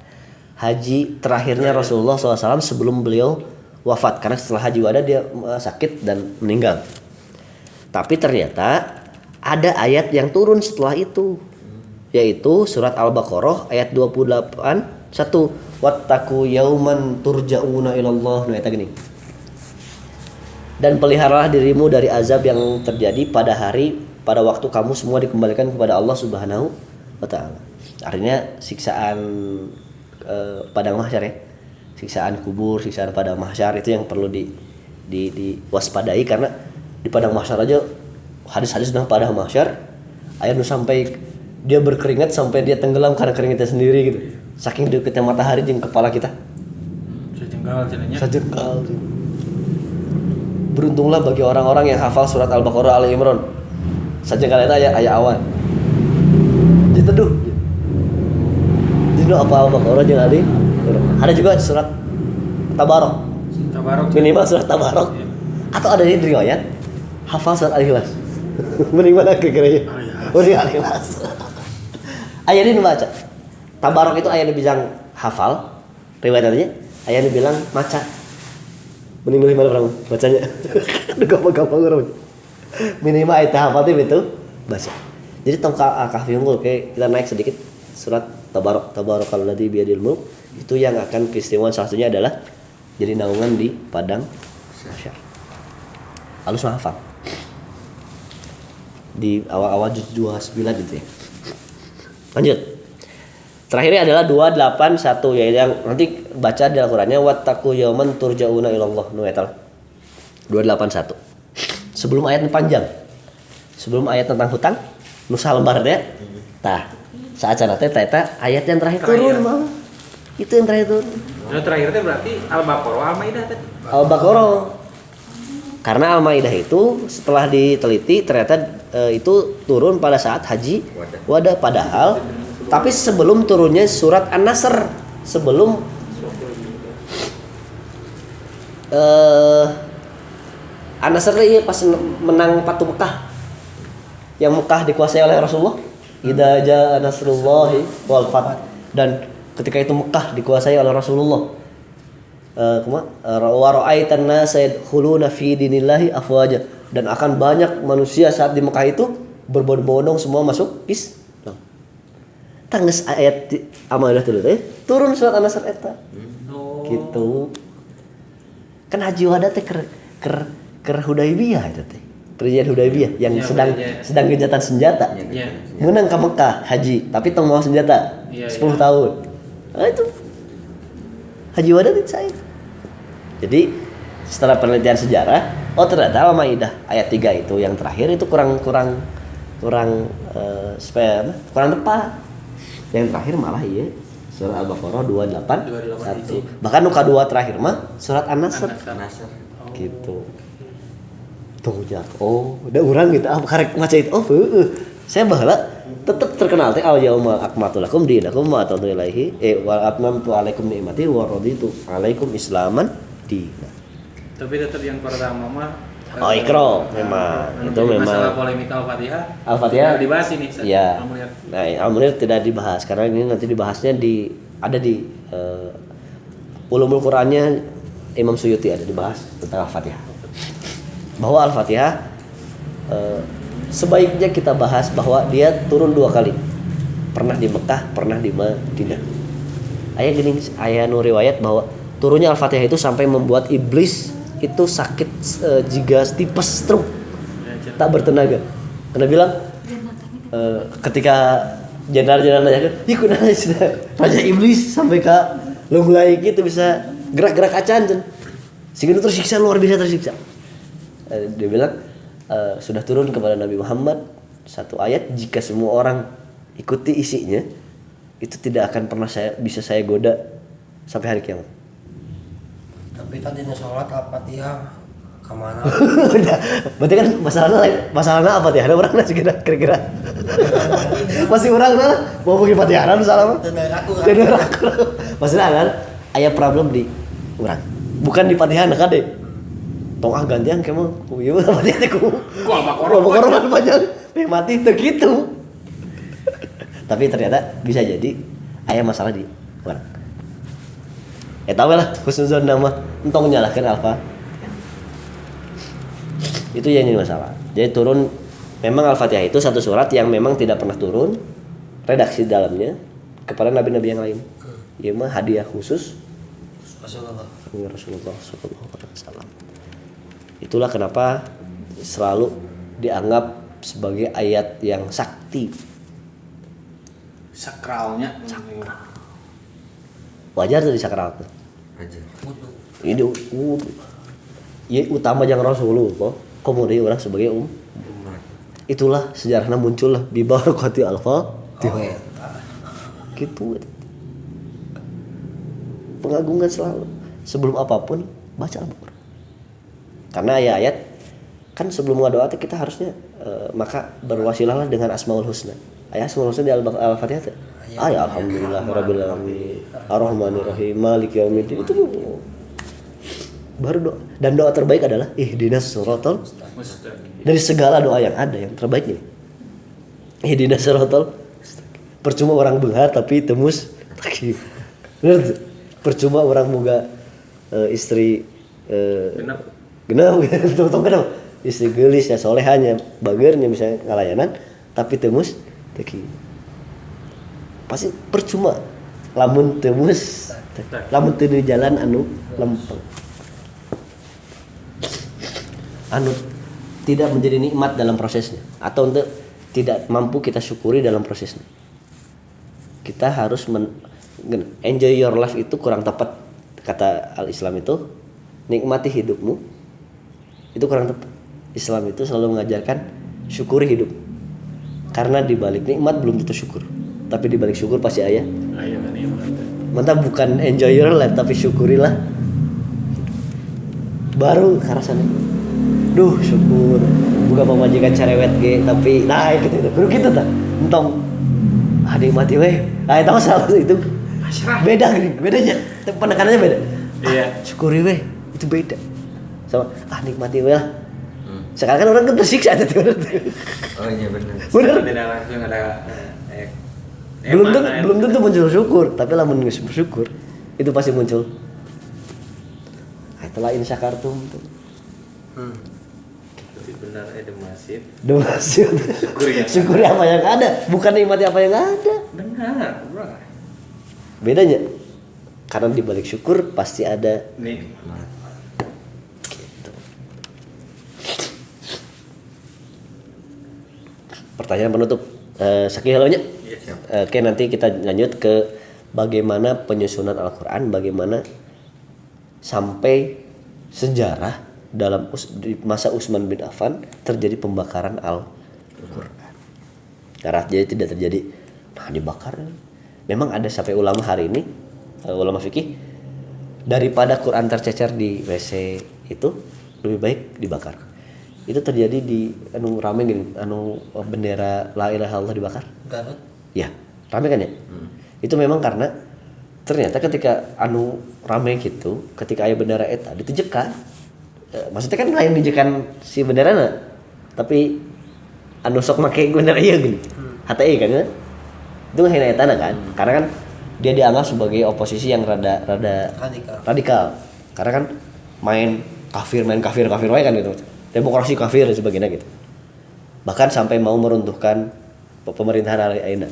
Haji terakhirnya Rasulullah SAW sebelum beliau wafat. Karena setelah haji wada dia sakit dan meninggal. Tapi ternyata ada ayat yang turun setelah itu. Yaitu surat Al-Baqarah ayat 28. 1. Wattaqu yauman turja'una ilallah. Nah, gini. Dan peliharalah dirimu dari azab yang terjadi pada waktu kamu semua dikembalikan kepada Allah Subhanahu wa taala. Artinya siksaan padang mahsyar ya. Siksaan kubur, siksaan padang mahsyar itu yang perlu diwaspadai karena di padang mahsyar aja hadis-hadis tentang padang mahsyar ayat sampai dia berkeringat sampai dia tenggelam karena keringatnya sendiri gitu. Saking dekatnya matahari jeung kepala kita. Sejengkal cenanya. Sejengkal. Beruntunglah bagi orang-orang yang hafal surat Al-Baqarah, Ali Imran. Sejengkal itu ayat awal. Diteduh. Jadi apa Al-Baqarah jeung Ali? Ada juga surat Tabarok. Minimal surat Tabarok. Ya. Atau ada di riwayat hafal surat Al-Ikhlas. Mending mana kira-kira? Oh, di Al-Ikhlas. Ayat ini baca. Tabarok itu ayat dibilang hafal. Riwayatnya ayat dibilang maca. Mending mana orang bacanya. Gampang-gampang orang. Minimal ayat hafal itu baca. Jadi tongkal kahfi unggul kayak kita naik sedikit surat Tabarakalladzi biyadil mulk itu yang akan keistimewaan salah satunya adalah jadi naungan di padang mahsyar. Halus hafal. Di awal-awal juz 29 gitu ya. Lanjut. Terakhirnya adalah 281 ya yang nanti baca di Al-Qur'annya wattaqu yauman turja'una ilallah nu eta 281. Sebelum ayat panjang. Sebelum ayat tentang hutang nu salembar teh. Tah, saat cenah teh eta ayat yang terakhir turun mah. Itu yang terakhir turun. Nah, terakhir teh berarti Al-Baqarah, Al-Maidah tadi. Al-Baqarah. Karena Al-Maidah itu setelah diteliti ternyata itu turun pada saat haji wada padahal tapi sebelum turunnya surat An-Nasr sebelum An-Nasr ini pas menang Fatu Mekah yang Mekah dikuasai oleh Rasulullah idza jaa nasrullahi wal fath dan ketika itu Mekah dikuasai oleh Rasulullah wa ra'aitan nasa yadkhuluna fi dinillahi afwaja dan akan banyak manusia saat di Mekah itu berbondong-bondong semua masuk Islam. Tangges ayat Al-Maidah turun surat An-Nasr eta. Gitu. Kan haji wada teh ker Hudaybiyah eta teh. Perjanjian Hudaybiyah yang sedang gencatan senjata. Menang ke Mekah haji tapi tong bawa senjata 10 tahun. Nah, itu haji wada teh saya. Jadi setelah penelitian sejarah, ternyata Al-Maidah ayat 3 itu yang terakhir itu kurang tepat. Yang terakhir malah iya surat Al-Baqarah 281. Bahkan nu kadua terakhir mah surat An-Nasr. Gitu. Tuh jak. Oh, udah urang gitu karek maca itu. Saya baheula tetep terkenal teh al yaumul akmaltu lakum dinakum wa atadu ilaihi wa atmamtu alaikum ni'mati wa raditu alaikum islaman dinan. Tapi tetap yang pertama mah Iqra memang itu memang masalah polemik Al-Fatihah. Al-Fatihah dibahas ini. Iya. Nah, Al-Munir tidak dibahas karena ini nanti dibahasnya ada di Ulumul Qur'annya Imam Suyuti ada dibahas tentang Al-Fatihah. Bahwa Al-Fatihah sebaiknya kita bahas bahwa dia turun 2 kali. Pernah di Mekah, pernah di Madinah. Aya nu riwayat bahwa turunnya Al-Fatihah itu sampai membuat iblis itu sakit jika tipes stroke tak bertenaga karena bilang ketika jenderal nanya ikut raja iblis sampai ke lunglai gitu bisa gerak-gerak acan sehingga tersiksa luar biasa tersiksa. Dia bilang sudah turun kepada Nabi Muhammad satu ayat jika semua orang ikuti isinya itu tidak akan pernah bisa saya goda sampai hari kiamat. Tapi tadi sholat Al-Fatihah kemana? Berarti kan masalahnya Al-Fatihah ada orang nasi kira-kira masih orang lah mau pergi Fatihah nu salah mah bener aku maksudnya kan aya problem di orang bukan di Fatihah na kade tong gantian kemah ku ieu Fatihah teh ku Al-Baqarah panjang mati teu kitu tapi ternyata bisa jadi aya masalah di orang. Tahu lah khusnuzon nama entong nyalahkan alfa itu yang jadi masalah. Jadi turun memang Al-Fatihah itu satu surat yang memang tidak pernah turun redaksi dalamnya kepada nabi-nabi yang lain. Ieu mah hadiah khusus Rasulullah sallallahu alaihi wasallam. Itulah kenapa selalu dianggap sebagai ayat yang sakti. Sakralnya. Wajar tuh di sakral tuh. Aja. Ini utama jangan Rasulullah kok. Kemudian orang sebagai itulah sejarahnya muncul lah di barakati Al-Fatihah. Gitu. Pengagungan selalu sebelum apapun baca Al-Qur'an. Karena ayat kan sebelum doa kita harusnya maka berwasilahlah dengan Asmaul Husna. Ayat Asmaul Husna di Al-Fatihah tuh. Alhamdulillah rabbil alamin arrahmanir rahim maliki yaumiddin itu baru doa dan doa terbaik adalah ihdinas siratal dari segala doa yang ada yang terbaiknya ihdinas siratal percuma orang benghar tapi temus percuma orang boga istri genap genap istri geulis ya solehanya bageurnya bisa ngalayanan tapi temus teki pasti percuma lamun temus lamun teu di jalan anu lempeng anu tidak menjadi nikmat dalam prosesnya atau untuk tidak mampu kita syukuri dalam prosesnya kita harus enjoy your life itu kurang tepat. Kata al-Islam itu nikmati hidupmu itu kurang tepat. Islam itu selalu mengajarkan syukuri hidup. Karena di balik nikmat belum tentu syukur. Tapi di balik syukur pasti ayah. Ayo kan ya. Mantap, bukan enjoy your life tapi syukurilah. Baru karasannya. Duh, syukur. Bukan pemajikan cerewet ge tapi nah gitu. Baru gitu tah. Entong nikmati weh. Itu masalah itu. Beda gini, bedanya. Penekanannya beda. Iya. Syukuri weh, itu beda. Sama nikmati weh lah. Sekarang kan orang kan tersiksa itu. Oh iya benar. Bener. Tidak langsung ada Belum tentu muncul syukur, tapi lamun geus bersyukur itu pasti muncul. Itulah in syakartum tuh. Berarti benar masif. Domasif. Syukuri apa yang ada, bukan nikmati apa yang ada. Benar, bro. Bedanya karena di balik syukur pasti ada Nih, gitu. Pertanyaan penutup. Sakit halonya. Oke, nanti kita lanjut ke bagaimana penyusunan Al-Quran, bagaimana sampai sejarah dalam di masa Utsman bin Affan terjadi pembakaran Al-Quran. Karena jadi tidak terjadi, dibakar. Memang ada sampai ulama hari ini, ulama fikih, daripada Quran tercecer di WC itu lebih baik dibakar. Itu terjadi di rame gini, bendera la ilaha illallah dibakar. Garut. Ya, rame kan ya? Itu memang karena ternyata ketika rame gitu, ketika aya bendera eta ditujekan. Maksudnya kan lain dijekan si benderana, tapi sok make bendera ieu gini. HTI kan ya? Itu ngehina etana kan? Karena kan dia dianggap sebagai oposisi yang rada radikal. Karena kan main kafir wae kan gitu. Demokrasi kafir dan sebagainya gitu. Bahkan sampai mau meruntuhkan pemerintahan ayeuna.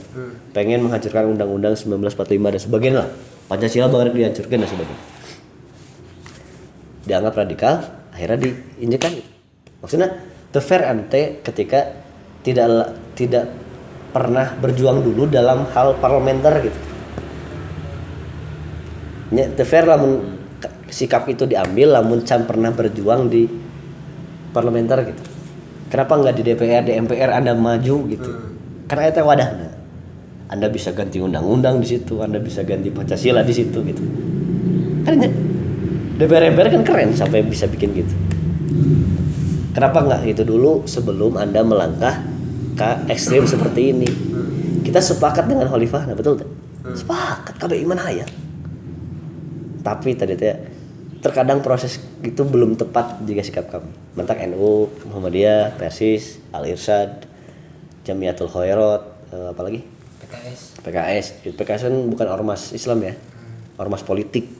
Pengen menghancurkan undang-undang 1945 dan sebagainya lah. Pancasila baru dihancurkan dan sebagainya. Dianggap radikal, akhirnya diinjekan gitu. Maksudnya the fair ante ketika tidak pernah berjuang dulu dalam hal parlementer gitu. The fair lamun sikap itu diambil lamun can pernah berjuang di parlementer gitu. Kenapa nggak di DPR, di MPR Anda maju gitu? Karena itu wadahnya. Anda bisa ganti undang-undang di situ, Anda bisa ganti Pancasila di situ gitu. Kan DPR MPR kan keren sampai bisa bikin gitu. Kenapa nggak itu dulu sebelum Anda melangkah ke ekstrim seperti ini? Kita sepakat dengan khalifah, nah betul tak? Sepakat, kabeh iman hayat. Tapi tadi terkadang proses itu belum tepat jika sikap kami. Mentak NU, Muhammadiyah, Persis, Al-Irsyad, Jamiatul Khairat, apalagi? PKS kan bukan ormas Islam ya, ormas politik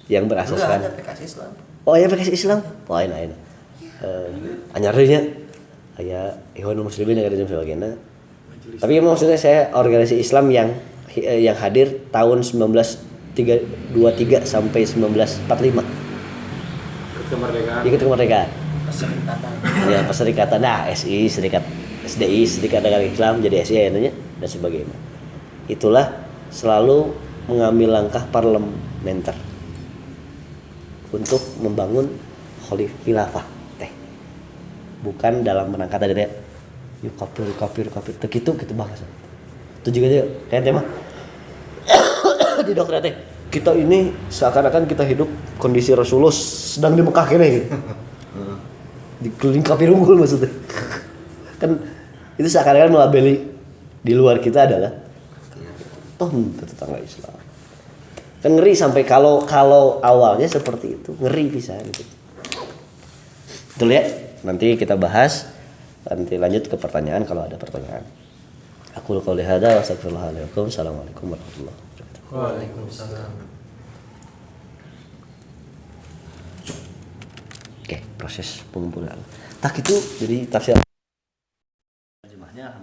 yang berasaskan. Ada PKS Islam. Oh ya PKS Islam, lain. Anyarnya, kayak Ikhwanul Muslimin yang ada jam sebagainya. Tapi maksudnya saya organisasi Islam yang hadir tahun 1923 sampai 1945. Ikut kemerdekaan. Perserikatan. Ya perserikatan. Nah SI Serikat SDI Serikat Dagang Islam jadi SI namanya dan sebagainya. Itulah selalu mengambil langkah parlementer untuk membangun khilafah teh. Bukan dalam menangkap tadi teh yuk kafir gitu bahasa. Itu juga aja kayak tema di dokter teh. Kita ini seakan-akan kita hidup kondisi Rasulullah sedang di Mekah kene gitu. Di keliling kafir unggul maksudnya. Kan itu seakan-akan melabeli di luar kita adalah toh tetangga Islam. Kan ngeri sampai kalau awalnya seperti itu, ngeri bisa gitu. Betul ya? Nanti kita bahas, nanti lanjut ke pertanyaan kalau ada pertanyaan. Aku qouli hadza wa astaghfirullahaladzim. Assalamualaikum warahmatullahi wabarakatuh. Waalaikumsalam. Oke, proses pengumpulan. Tak itu jadi tafsir